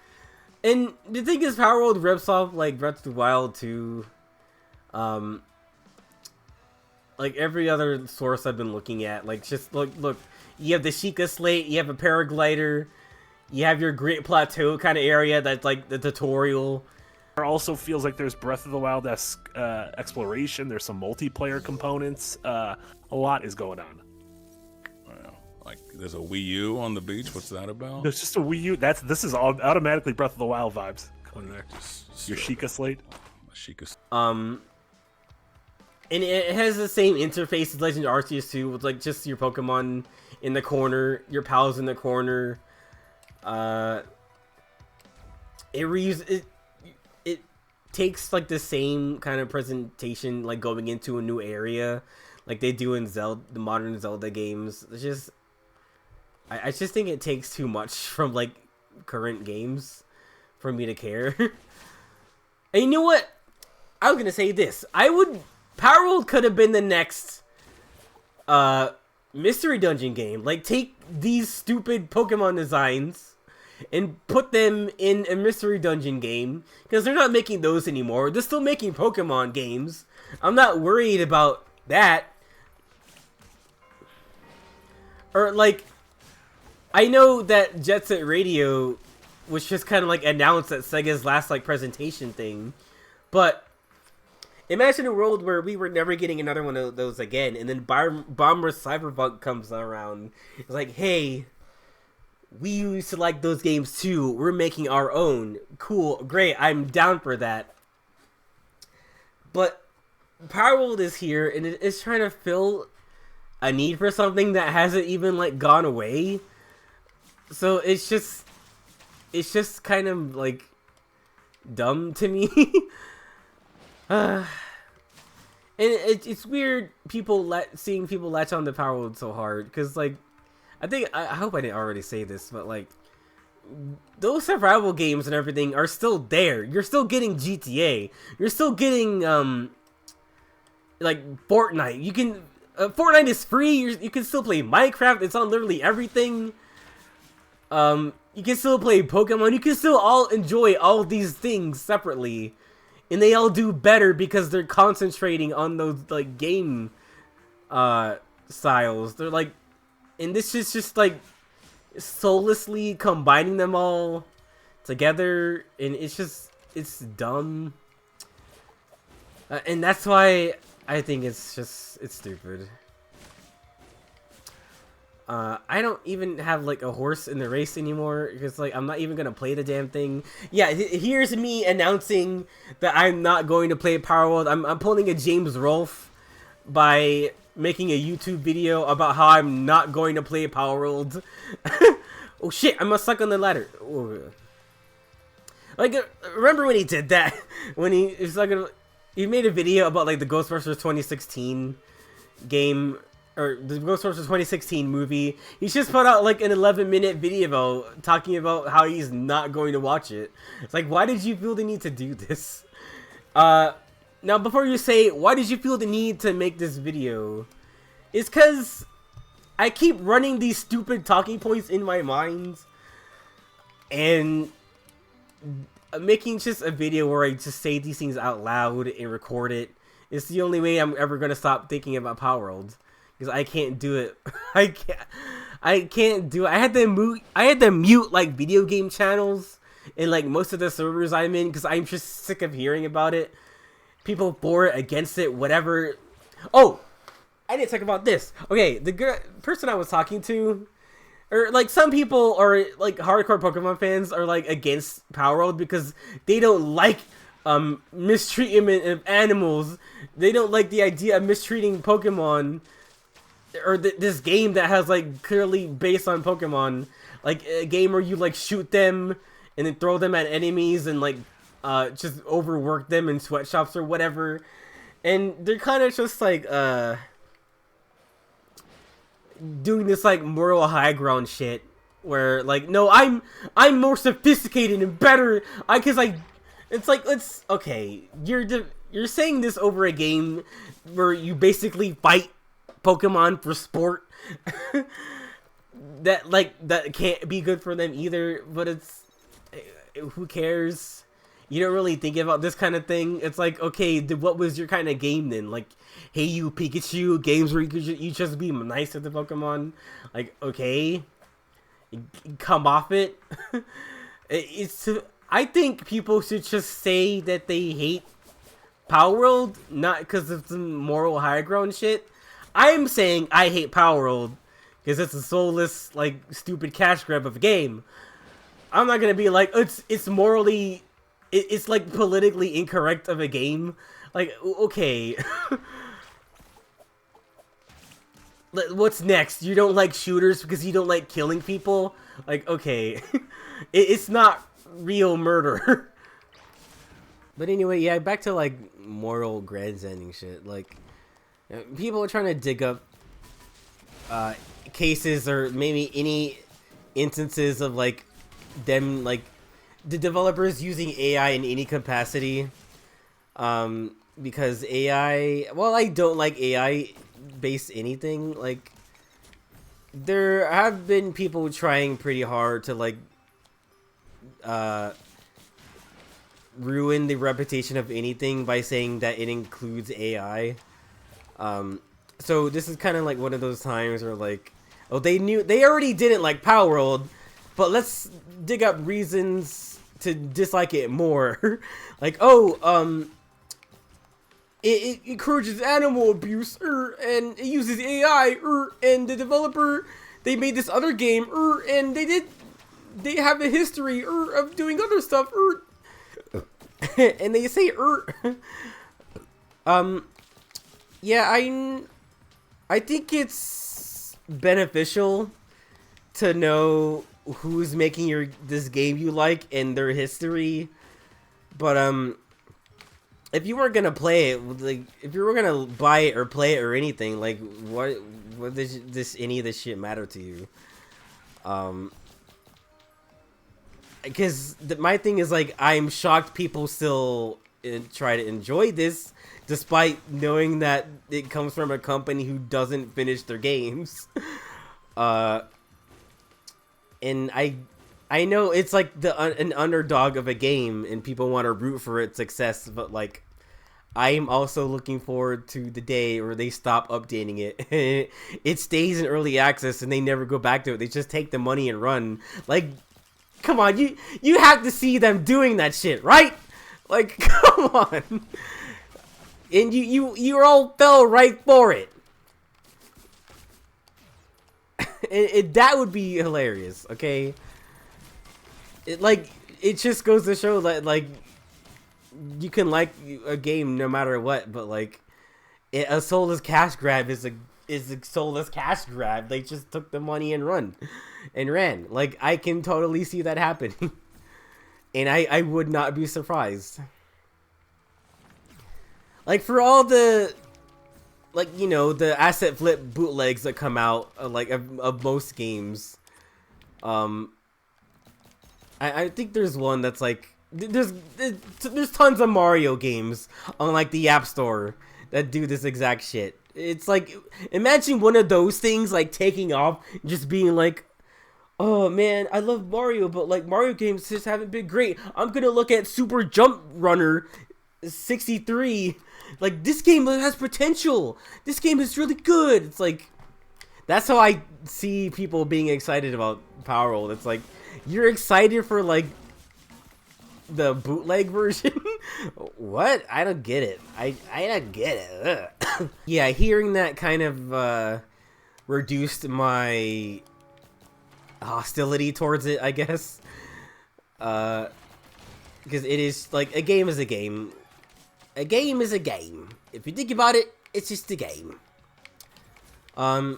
And the thing is, Palworld rips off like Breath of the Wild too. Like every other source I've been looking at, like, just look, you have the Sheikah Slate, you have a paraglider, you have your Great Plateau kind of area that's like the tutorial. It also feels like there's Breath of the Wild-esque exploration. There's some multiplayer components. A lot is going on. Wow. Like, there's a Wii U on the beach. What's that about? There's just a Wii U. This is all automatically Breath of the Wild vibes coming there. Your Sheikah Slate. And it has the same interface as Legend of Arceus 2, with like just your Pokemon in the corner, your pals in the corner. It takes like the same kind of presentation, like going into a new area, like they do in the modern Zelda games. It's just, I just think it takes too much from like current games for me to care. And you know what? I was gonna say this. Palworld could have been the next mystery dungeon game. Like, take these stupid Pokemon designs and put them in a mystery dungeon game, because they're not making those anymore. They're still making Pokemon games. I'm not worried about that. Or like, I know that Jet Set Radio was just kind of like announced at Sega's last like presentation thing, but imagine a world where we were never getting another one of those again, and then Bomber Cyberpunk comes around. It's like, hey, we used to like those games too. We're making our own. Cool, great, I'm down for that. But Palworld is here, and it's trying to fill a need for something that hasn't even like gone away. So it's just kind of like dumb to me. And it's weird seeing people latch on to Palworld so hard, because like I hope I didn't already say this, but like those survival games and everything are still there. You're still getting GTA. You're still getting like Fortnite. You can Fortnite is free. You can still play Minecraft. It's on literally everything. You can still play Pokemon. You can still all enjoy all these things separately. And they all do better because they're concentrating on those like game styles. They're like, and this is just like soullessly combining them all together, and it's dumb. And that's why I think it's stupid. I don't even have like a horse in the race anymore, because like I'm not even gonna play the damn thing. Yeah, here's me announcing that I'm not going to play Palworld. I'm pulling a James Rolfe by making a YouTube video about how I'm not going to play Palworld. Oh shit, I must suck on the ladder. Ooh. Like, remember when he did that? When he made a video about like the Ghostbusters 2016 game, or the Ghostbusters 2016 movie. He's just put out like an 11-minute video talking about how he's not going to watch it. It's like, why did you feel the need to do this? Now, before you say, why did you feel the need to make this video? It's because I keep running these stupid talking points in my mind, and making just a video where I just say these things out loud and record it is the only way I'm ever going to stop thinking about Palworld. because I can't do it. I can't do it. I had to mute like video game channels in like most of the servers I'm in because I'm just sick of hearing about it. People for it, against it, whatever. Oh, I didn't talk about this. Okay, the person I was talking to, or like some people are like hardcore Pokemon fans are like against palworld because they don't like mistreatment of animals. They don't like the idea of mistreating Pokemon, or this game that has like clearly based on Pokemon, like a game where you like shoot them and then throw them at enemies and like just overwork them in sweatshops or whatever. And they're kind of just like doing this like moral high ground shit where like, no, I'm more sophisticated and better. It's like, let's, okay, you're saying this over a game where you basically fight Pokemon for sport. that can't be good for them either, but it's, who cares? You don't really think about this kind of thing. It's like, okay, what was your kind of game then? Like, Hey You Pikachu, games where you just be nice to the Pokemon. Like, okay, come off it. I think people should just say that they hate palworld, not because of some moral high ground shit. I'm saying I hate palworld because it's a soulless, like, stupid cash grab of a game. I'm not gonna be like, it's morally, it's like politically incorrect of a game. Like, okay. What's next? You don't like shooters because you don't like killing people? Like, okay. It's not real murder. But anyway, yeah, back to like moral grandstanding shit. Like, people are trying to dig up cases or maybe any instances of like them, like the developers using AI in any capacity, because AI, well, I don't like AI based anything. Like, there have been people trying pretty hard to like ruin the reputation of anything by saying that it includes AI. So this is kind of like one of those times where like, oh, they already didn't like palworld, but let's dig up reasons to dislike it more. Like, oh, it encourages animal abuse, and it uses AI, and the developer, they made this other game, and they have a history, of doing other stuff, and they say, yeah, I think it's beneficial to know who's making this game you like and their history, but if you weren't gonna play it, like, if you were gonna buy it or play it or anything, like, what does any of this shit matter to you? Because my thing is, like, I'm shocked people still try to enjoy this despite knowing that it comes from a company who doesn't finish their games. And I know it's like an underdog of a game and people want to root for its success, but like, I'm also looking forward to the day where they stop updating it. It stays in early access and they never go back to it. They just take the money and run. Like, come on, you have to see them doing that shit, right? Like, come on. And you all fell right for it. That would be hilarious, okay? It just goes to show that, like, you can like a game no matter what, but like, a soulless cash grab is a soulless cash grab. They just took the money and ran. Like, I can totally see that happening. And I would not be surprised. Like, for all the, like, you know, the asset flip bootlegs that come out, like, of most games, I think there's one that's like, there's tons of Mario games on like the App Store that do this exact shit. It's like, imagine one of those things like taking off, just being like, oh man, I love Mario, but like Mario games just haven't been great. I'm gonna look at Super Jump Runner 63, like, this game has potential. This game is really good. It's like, that's how I see people being excited about palworld. It's like, you're excited for, like, the bootleg version? What? I don't get it. I don't get it. Yeah, hearing that kind of reduced my hostility towards it, I guess. Because it is, like, a game is a game. A game is a game. If you think about it, it's just a game. I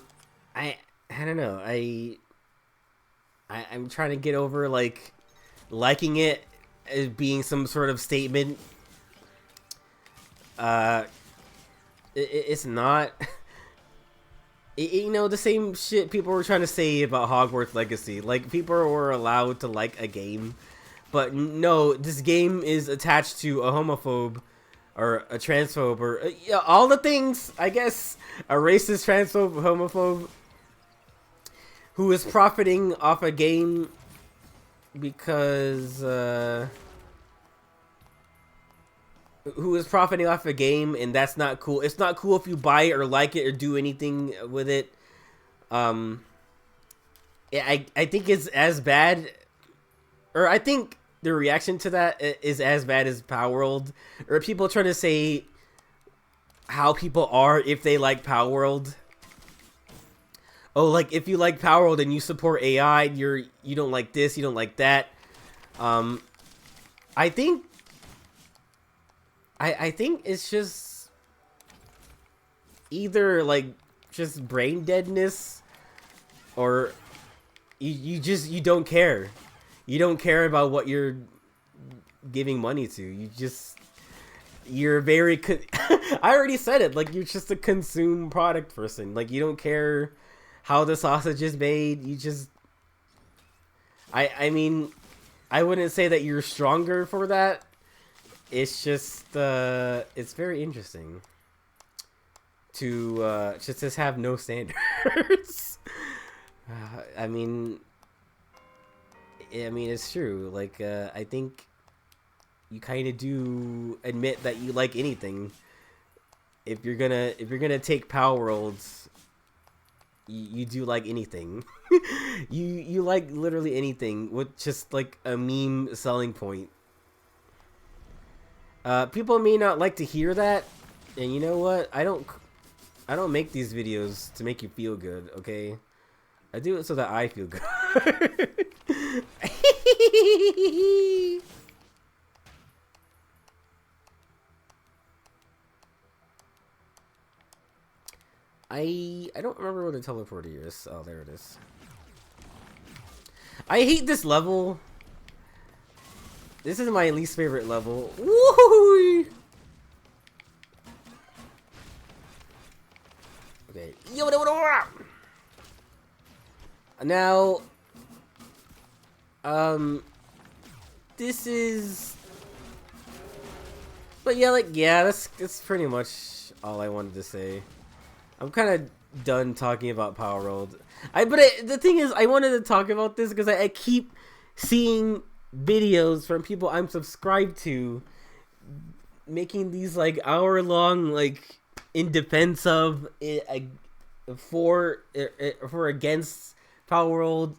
don't know. I'm trying to get over, like, liking it as being some sort of statement. It's not. You know, the same shit people were trying to say about Hogwarts Legacy. Like, people were allowed to like a game, but no, this game is attached to a homophobe or a transphobe or all the things, I guess. A racist, transphobe, homophobe who is profiting off a game because who is profiting off a game, and that's not cool. It's not cool if you buy it or like it or do anything with it. I think it's as bad, or I think the reaction to that is as bad as palworld, or people trying to say how people are if they like palworld. Oh, like, if you like palworld and you support AI, you don't like this, you don't like that. I think it's just either, like, just brain deadness, or you don't care. You don't care about what you're giving money to. You're very I already said it, like, you're just a consume product person. Like, you don't care how the sausage is made. You just, I mean, I wouldn't say that you're stronger for that. It's just, it's very interesting to just have no standards. I mean, it's true. Like, I think you kind of do admit that you like anything. If you're gonna take palworlds, you do like anything. you like literally anything with just like a meme selling point. People may not like to hear that, and you know what? I don't make these videos to make you feel good, okay? I do it so that I feel good. I don't remember what a teleporter is. Oh, there it is. I hate this level. This is my least favorite level. Woohoo! Okay. Now, this is. But yeah, like, yeah, that's pretty much all I wanted to say. I'm kind of done talking about palworld. The thing is, I wanted to talk about this because I keep seeing videos from people I'm subscribed to making these like hour-long, like, in defense of it, for against palworld.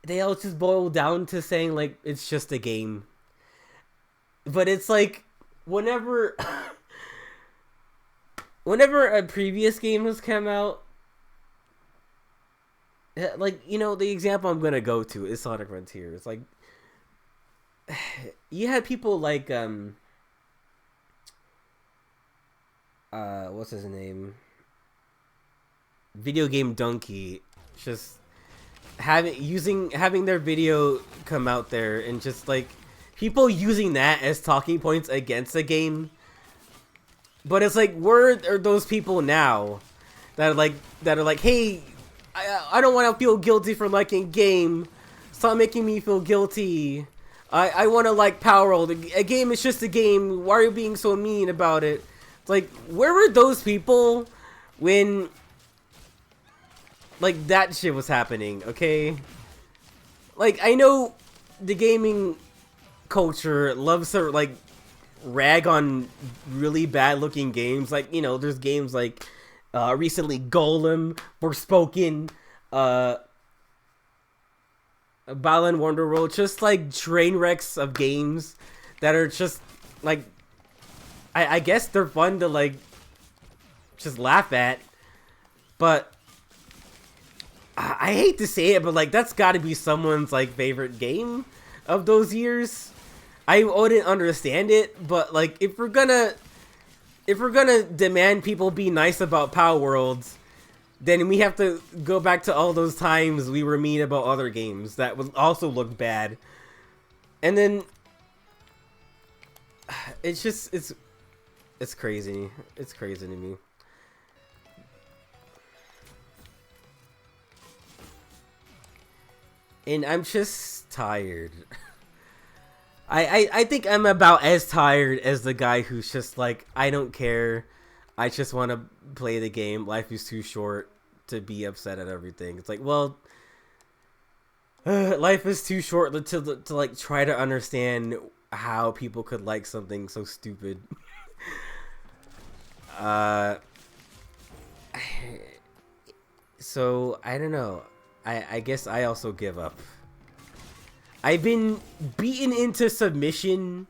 They all just boil down to saying, like, it's just a game. But it's like, whenever a previous game has come out, like, you know, the example I'm gonna go to is Sonic Frontiers. Like, you had people like what's his name? Video Game Donkey, just having their video come out there, and just like people using that as talking points against a game. But it's like, where are those people now that are like, hey, I don't want to feel guilty for liking a game. Stop making me feel guilty. I want to like palworld. A game is just a game. Why are you being so mean about it? It's like, where were those people when, like, that shit was happening, okay? Like, I know the gaming culture loves to, like, rag on really bad looking games. Like, you know, there's games like recently Golem, Forspoken, Balan Wonderworld, just like train wrecks of games that are just like, I guess they're fun to like just laugh at, but I hate to say it, but like that's got to be someone's like favorite game of those years. I wouldn't understand it, but like if we're gonna demand people be nice about palworld, then we have to go back to all those times we were mean about other games that would also look bad. And then it's just it's crazy. It's crazy to me. And I'm just tired. I think I'm about as tired as the guy who's just like, I don't care. I just want to play the game. Life is too short to be upset at everything. It's like, well, life is too short to like try to understand how people could like something so stupid. So I don't know. I guess I also give up. I've been beaten into submission.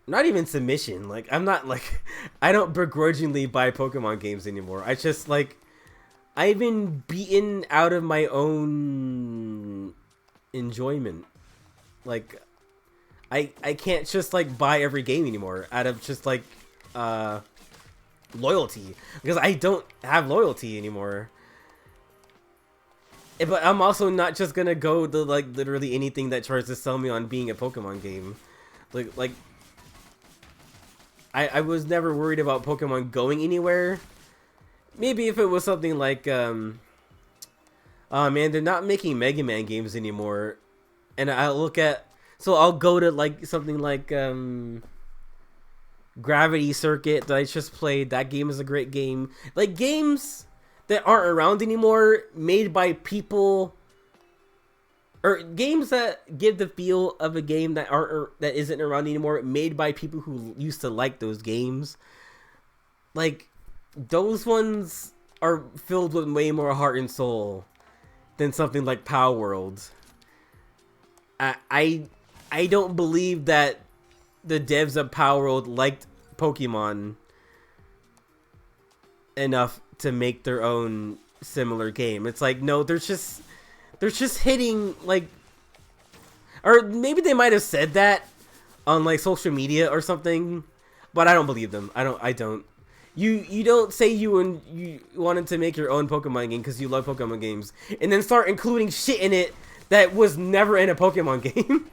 Not even submission. Like, I'm not like, I don't begrudgingly buy Pokemon games anymore. I just like, I've been beaten out of my own enjoyment. Like, I can't just like buy every game anymore out of just like loyalty, because I don't have loyalty anymore. But I'm also not just gonna go to like literally anything that tries to sell me on being a Pokemon game. Like I was never worried about Pokemon going anywhere. Maybe if it was something like oh man, they're not making Mega Man games anymore, and I'll look at, so I'll go to like something like Gravity Circuit that I just played. That game is a great game. Like games that aren't around anymore, made by people, or games that give the feel of a game that isn't around anymore, made by people who used to like those games. Like, those ones are filled with way more heart and soul than something like palworld. I don't believe that the devs of palworld liked Pokemon enough to make their own similar game. It's like, no, they're just hitting like, or maybe they might have said that on like social media or something, but I don't believe them. I don't. You don't say you wanted to make your own Pokemon game because you love Pokemon games, and then start including shit in it that was never in a Pokemon game.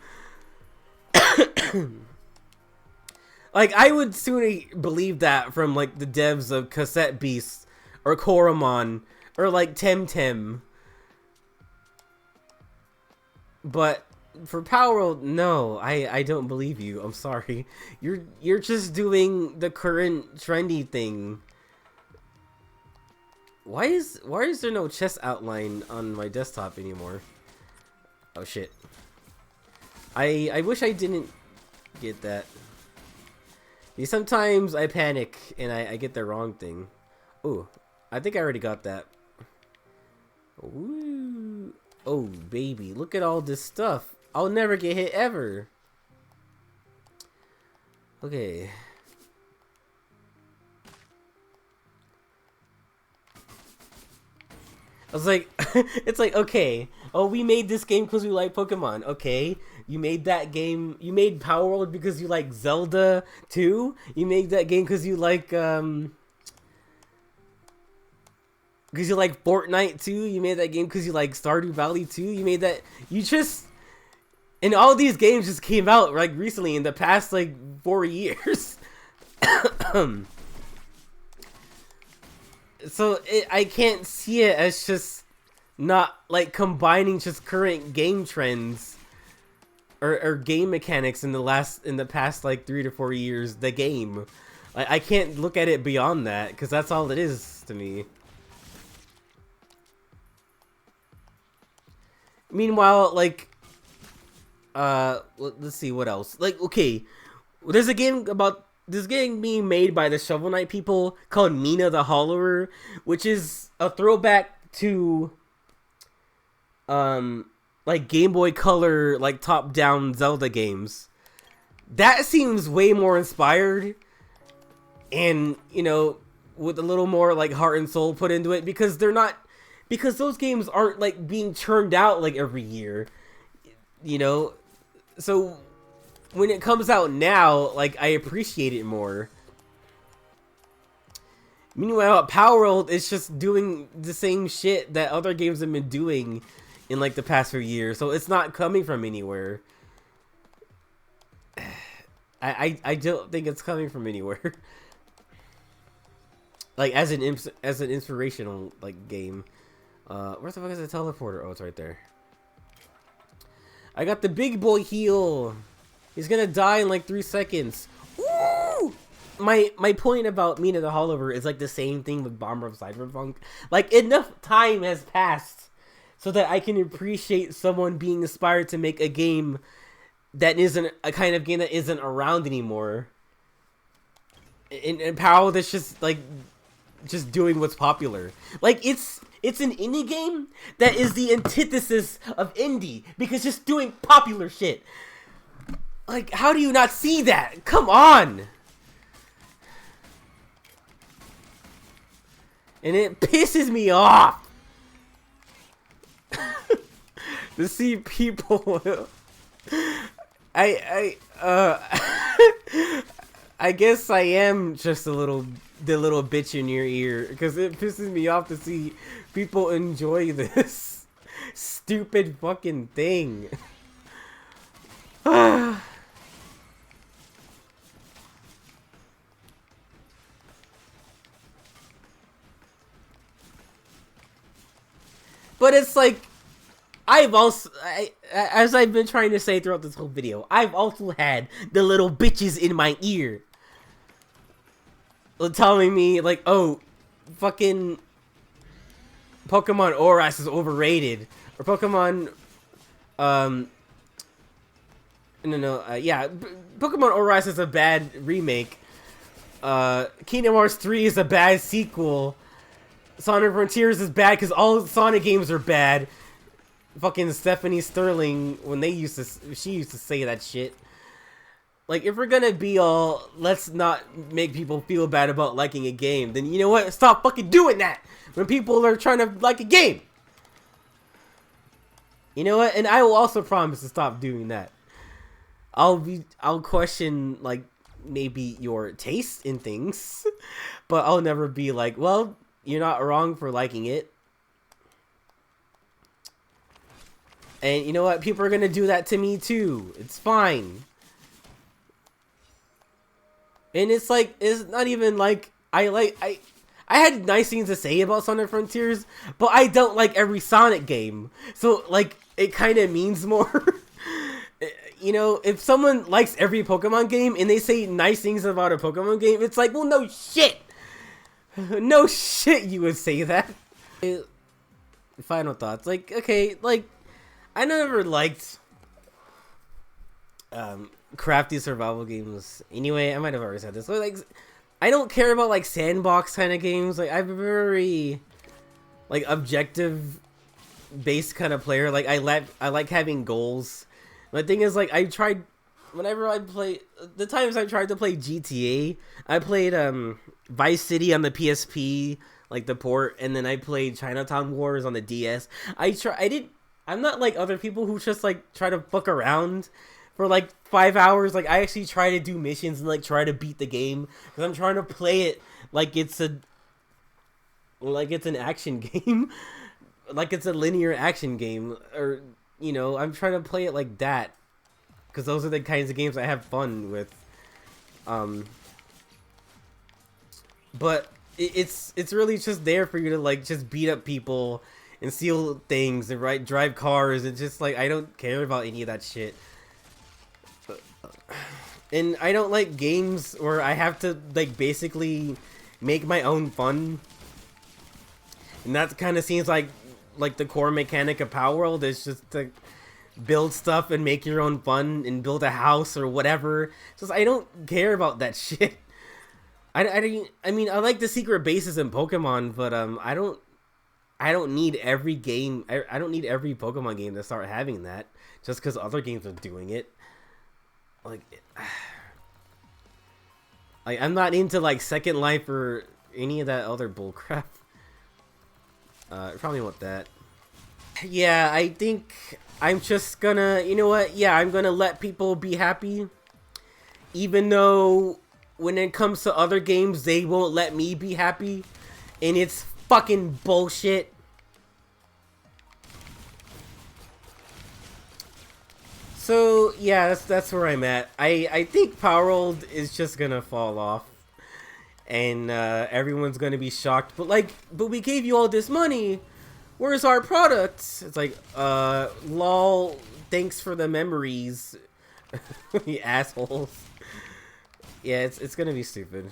Like, I would sooner believe that from like the devs of Cassette Beasts or Koromon or like Temtem. But for palworld, no, I don't believe you. I'm sorry. You're just doing the current trendy thing. Why is there no chess outline on my desktop anymore? Oh shit. I wish I didn't get that. Sometimes I panic and I get the wrong thing. Ooh, I think I already got that. Ooh. Oh, baby, look at all this stuff. I'll never get hit ever. Okay. I was like, it's like, okay, oh, we made this game because we like Pokemon. Okay, you made that game, you made palworld because you like Zelda too? You made that game because you like, Fortnite too? You made that game because you like Stardew Valley too? You made that, you just, and all these games just came out like recently in the past like 4 years. So I can't see it as just not like combining just current game trends or game mechanics in the past like 3 to 4 years. The game, I can't look at it beyond that because that's all it is to me. Meanwhile, like, let's see what else. Like, okay, there's a game about this game being made by the Shovel Knight people called Mina the Hollower, which is a throwback to like Game Boy Color, like top-down Zelda games. That seems way more inspired, and you know, with a little more like heart and soul put into it, because those games aren't like being churned out like every year, you know. So when it comes out now, like, I appreciate it more. Meanwhile, palworld is just doing the same shit that other games have been doing in like the past few years, so it's not coming from anywhere. I don't think it's coming from anywhere. Like as an inspirational like game. Where the fuck is the teleporter? Oh, it's right there. I got the big boy heal. He's gonna die in like 3 seconds. Woo! My point about Mina the Hollower is like the same thing with Bomber of Cyberpunk. Like, enough time has passed so that I can appreciate someone being inspired to make a game that isn't a kind of game that isn't around anymore. And Powell that's just like just doing what's popular. Like, it's an indie game that is the antithesis of indie because just doing popular shit. Like, how do you not see that? Come on! And it pisses me off to see people. I guess I am just the little bitch in your ear, because it pisses me off to see people enjoy this stupid fucking thing. But it's like, as I've been trying to say throughout this whole video, I've also had the little bitches in my ear telling me like, oh, fucking Pokemon Oras is overrated, or Pokemon, yeah, Pokemon Oras is a bad remake. Kingdom Hearts 3 is a bad sequel. Sonic Frontiers is bad because all Sonic games are bad. Fucking Stephanie Sterling, when she used to say that shit. Like, if we're gonna be all, let's not make people feel bad about liking a game, then you know what? Stop fucking doing that when people are trying to like a game. You know what? And I will also promise to stop doing that. I'll question, like, maybe your taste in things, but I'll never be like, well, you're not wrong for liking it. And you know what? People are gonna do that to me too. It's fine. And it's like, it's not even like I had nice things to say about Sonic Frontiers, but I don't like every Sonic game. So like, it kind of means more. You know, if someone likes every Pokemon game and they say nice things about a Pokemon game, it's like, well, no shit. No shit you would say that. Final thoughts. Like, okay, like, I never liked crafty survival games. Anyway, I might have already said this. But, like, I don't care about like sandbox kind of games. Like, I'm a very like objective based kind of player. Like, I like having goals. My thing is, like, whenever I play, the times I tried to play GTA, I played Vice City on the PSP, like the port, and then I played Chinatown Wars on the DS. I'm not like other people who just like try to fuck around for like 5 hours. Like, I actually try to do missions and like try to beat the game, because I'm trying to play it like it's an action game, like it's a linear action game, or you know, I'm trying to play it like that, because those are the kinds of games I have fun with. But it's really just there for you to like just beat up people and steal things and drive cars. It's just like, I don't care about any of that shit. And I don't like games where I have to like basically make my own fun. And that kind of seems like the core mechanic of palworld is just build stuff and make your own fun and build a house or whatever. Just I don't care about that shit. I mean I like the secret bases in Pokemon, but I don't need every game. I don't need every Pokemon game to start having that just because other games are doing it. Like I'm not into like Second Life or any of that other bullcrap. Probably want that. Yeah, I think I'm just gonna, you know what? Yeah, I'm gonna let people be happy, even though when it comes to other games, they won't let me be happy, and it's fucking bullshit. So yeah, that's where I'm at. I think palworld is just gonna fall off, and everyone's gonna be shocked. But we gave you all this money. Where's our product? It's like, lol. Thanks for the memories, you assholes. Yeah, it's gonna be stupid.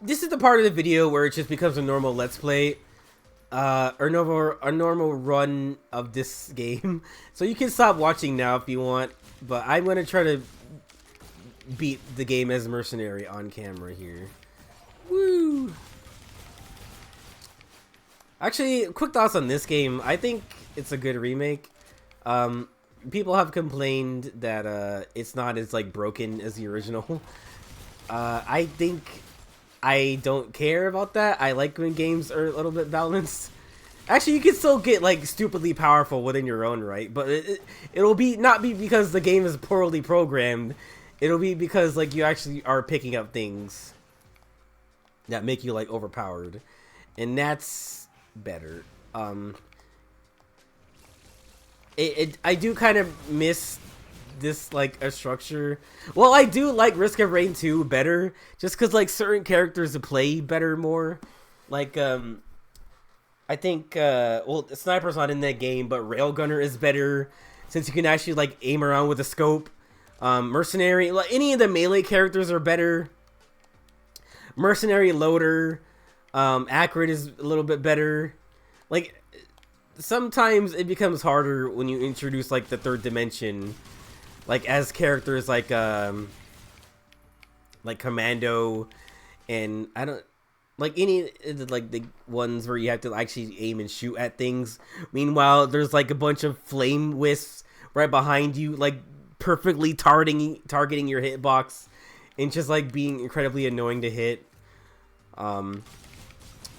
This is the part of the video where it just becomes a normal let's play, or a normal run of this game. So you can stop watching now if you want, but I'm gonna try to beat the game as mercenary on camera here. Woo! Actually, quick thoughts on this game. I think it's a good remake. People have complained that it's not as like broken as the original. I think I don't care about that. I like when games are a little bit balanced. Actually, you can still get like stupidly powerful within your own right, but it'll be not be because the game is poorly programmed. It'll be because like you actually are picking up things that make you like overpowered, and that's better. I do kind of miss this like a structure. Well, I do like Risk of Rain 2 better, just because like certain characters play better more. Like I think well, Sniper's not in that game, but Railgunner is better since you can actually like aim around with a scope. Mercenary, like any of the melee characters are better. Mercenary, Loader, Accurate is a little bit better. Like sometimes it becomes harder when you introduce like the third dimension, like as characters like Commando, and I don't like any like the ones where you have to actually aim and shoot at things. Meanwhile, there's like a bunch of flame wisps right behind you, like perfectly targeting your hitbox, and just like being incredibly annoying to hit.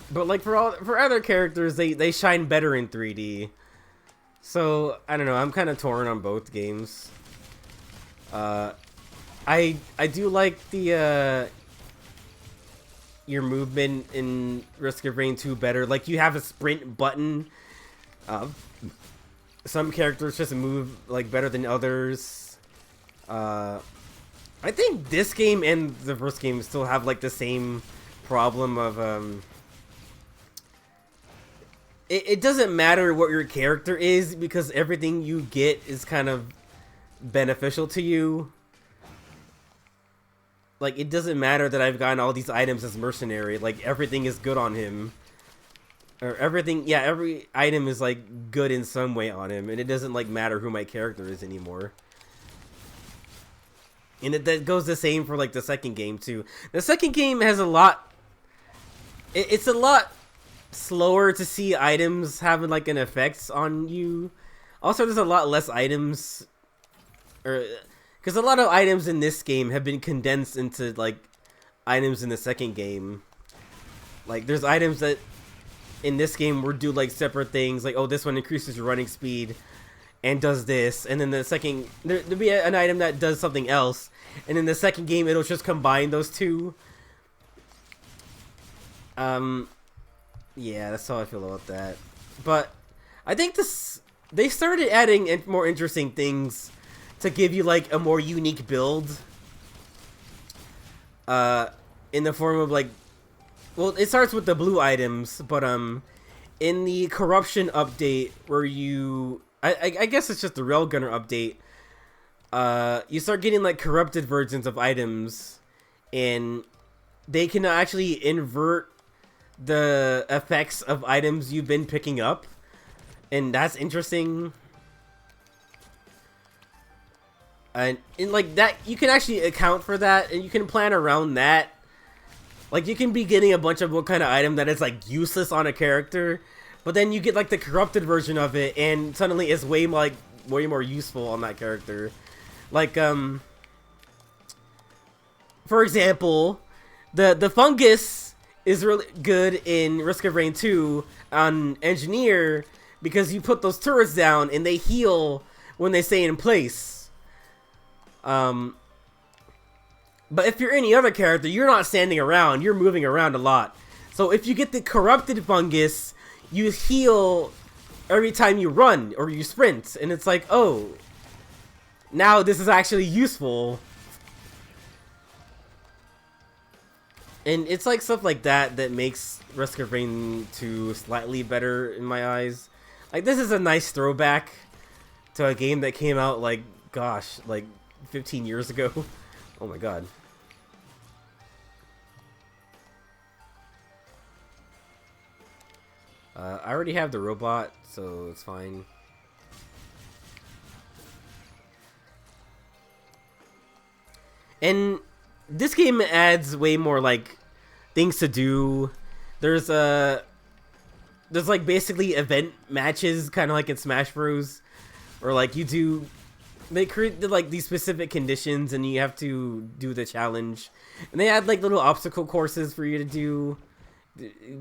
But like for other characters, they shine better in 3D. So I don't know. I'm kind of torn on both games. I do like the your movement in Risk of Rain 2 better. Like you have a sprint button. Some characters just move like better than others. I think this game and the first game still have like the same problem of it doesn't matter what your character is because everything you get is kind of beneficial to you. Like it doesn't matter that I've gotten all these items as mercenary, like everything is good on him. Or everything, yeah, every item is like good in some way on him, and it doesn't like matter who my character is anymore. And that goes the same for like the second game too. The second game has a lot. It's a lot slower to see items having like an effect on you. Also, there's a lot less items, or because a lot of items in this game have been condensed into like items in the second game. Like there's items that in this game will do like separate things. Like, oh, this one increases your running speed and does this, and then the second there'll be an item that does something else, and in the second game it'll just combine those two. Yeah, that's how I feel about that. But I think they started adding more interesting things to give you like a more unique build. In the form of like, well, it starts with the blue items, but in the corruption update where you, I guess it's just the Railgunner update. You start getting like corrupted versions of items, and they can actually invert the effects of items you've been picking up, and that's interesting. And in like that, you can actually account for that, and you can plan around that. Like, you can be getting a bunch of what kind of item that is like useless on a character, but then you get like the corrupted version of it, and suddenly it's way more useful on that character. Like, for example, the fungus is really good in Risk of Rain 2 on Engineer because you put those turrets down and they heal when they stay in place. But if you're any other character, you're not standing around, you're moving around a lot. So if you get the corrupted fungus, you heal every time you run or you sprint, and it's like, oh, now this is actually useful. And it's like stuff like that that makes Risk of Rain 2 slightly better in my eyes. Like, this is a nice throwback to a game that came out, like, gosh, like 15 years ago. Oh my god. I already have the robot, so it's fine. And this game adds way more like things to do. There's like basically event matches, kind of like in Smash Bros. Or like they create like these specific conditions and you have to do the challenge. And they add like little obstacle courses for you to do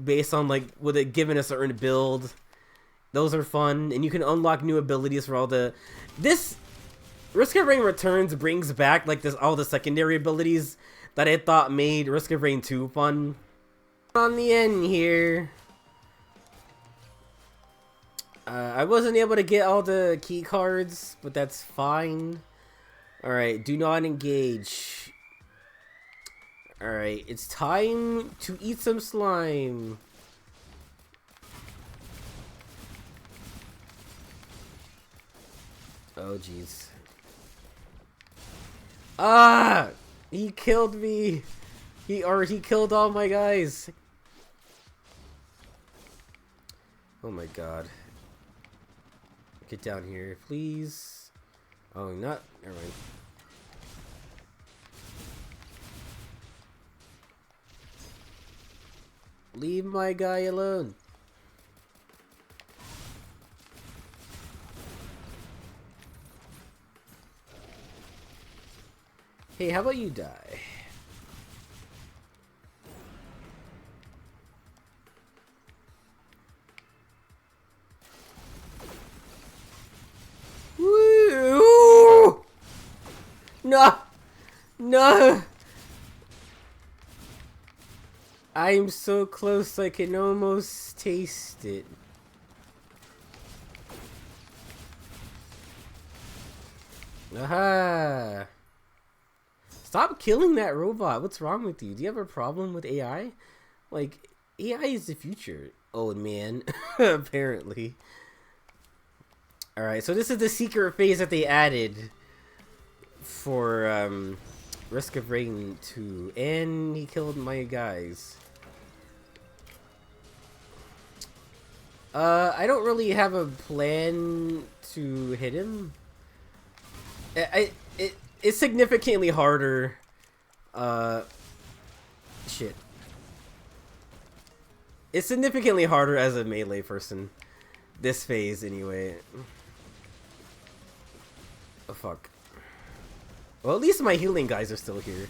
based on like with it given a certain build. Those are fun, and you can unlock new abilities for all the Risk of Rain Returns brings back like all the secondary abilities that I thought made Risk of Rain 2 fun. On the end here, I wasn't able to get all the key cards, but that's fine. Alright, do not engage. Alright, it's time to eat some slime. Oh jeez. Ah! He killed me! He killed all my guys! Oh my god. Get down here, please. Oh, not. Never mind. Leave my guy alone. Hey, how about you die? Woo! No! No! I'm so close I can almost taste it. Aha! Stop killing that robot. What's wrong with you? Do you have a problem with AI? Like, AI is the future, old man. Apparently. Alright, so this is the secret phase that they added for Risk of Rain 2. And he killed my guys. I don't really have a plan to hit him. It's significantly harder. Shit. It's significantly harder as a melee person. This phase, anyway. Oh, fuck. Well, at least my healing guys are still here.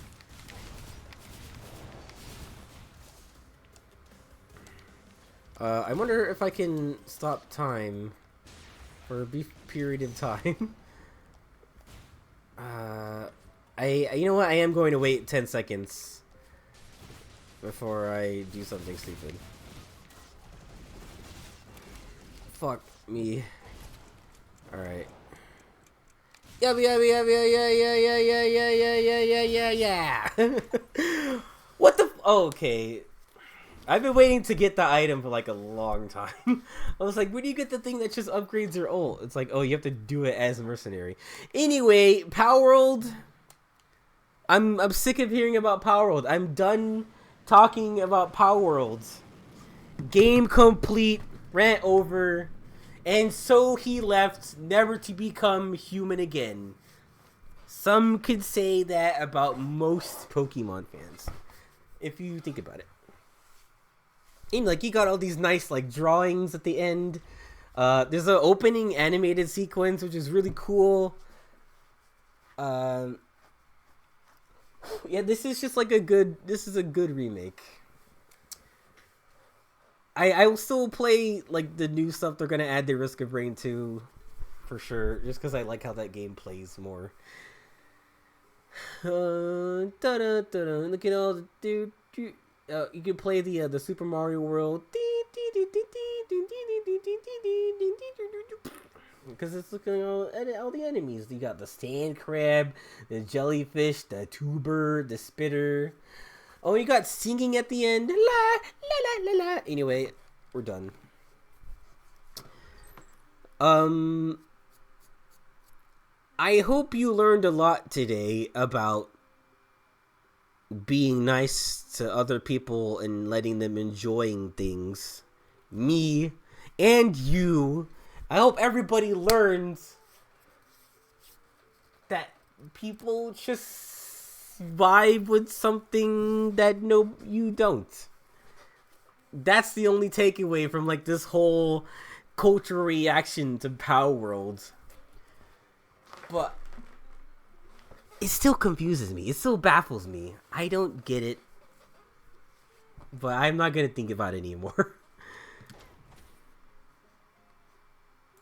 I wonder if I can stop time for a brief period of time. You know what? I am going to wait 10 seconds before I do something stupid. Fuck me. Alright. Yeah. What the? Oh, okay. I've been waiting to get the item for like a long time. I was like, where do you get the thing that just upgrades your ult? It's like, oh, you have to do it as a mercenary. Anyway, palworld. I'm sick of hearing about palworld. I'm done talking about palworld. Game complete. Rant over. And so he left, never to become human again. Some could say that about most Pokemon fans, if you think about it. And like, you got all these nice like drawings at the end. There's an opening animated sequence which is really cool. Yeah, this is just like a good remake. I will still play like the new stuff they're gonna add to Risk of Rain 2 for sure, just because I like how that game plays more. Look at all the dude. You can play the Super Mario World because it's looking at all the enemies. You got the sand crab, the jellyfish, the tuber, the spitter. Oh, you got singing at the end. La la la la la. Anyway, we're done. I hope you learned a lot today about being nice to other people and letting them enjoying things. Me and you. I hope everybody learns that people just vibe with something that no, you don't. That's the only takeaway from like this whole cultural reaction to Palworld. But it still confuses me. It still baffles me. I don't get it. But I'm not gonna think about it anymore.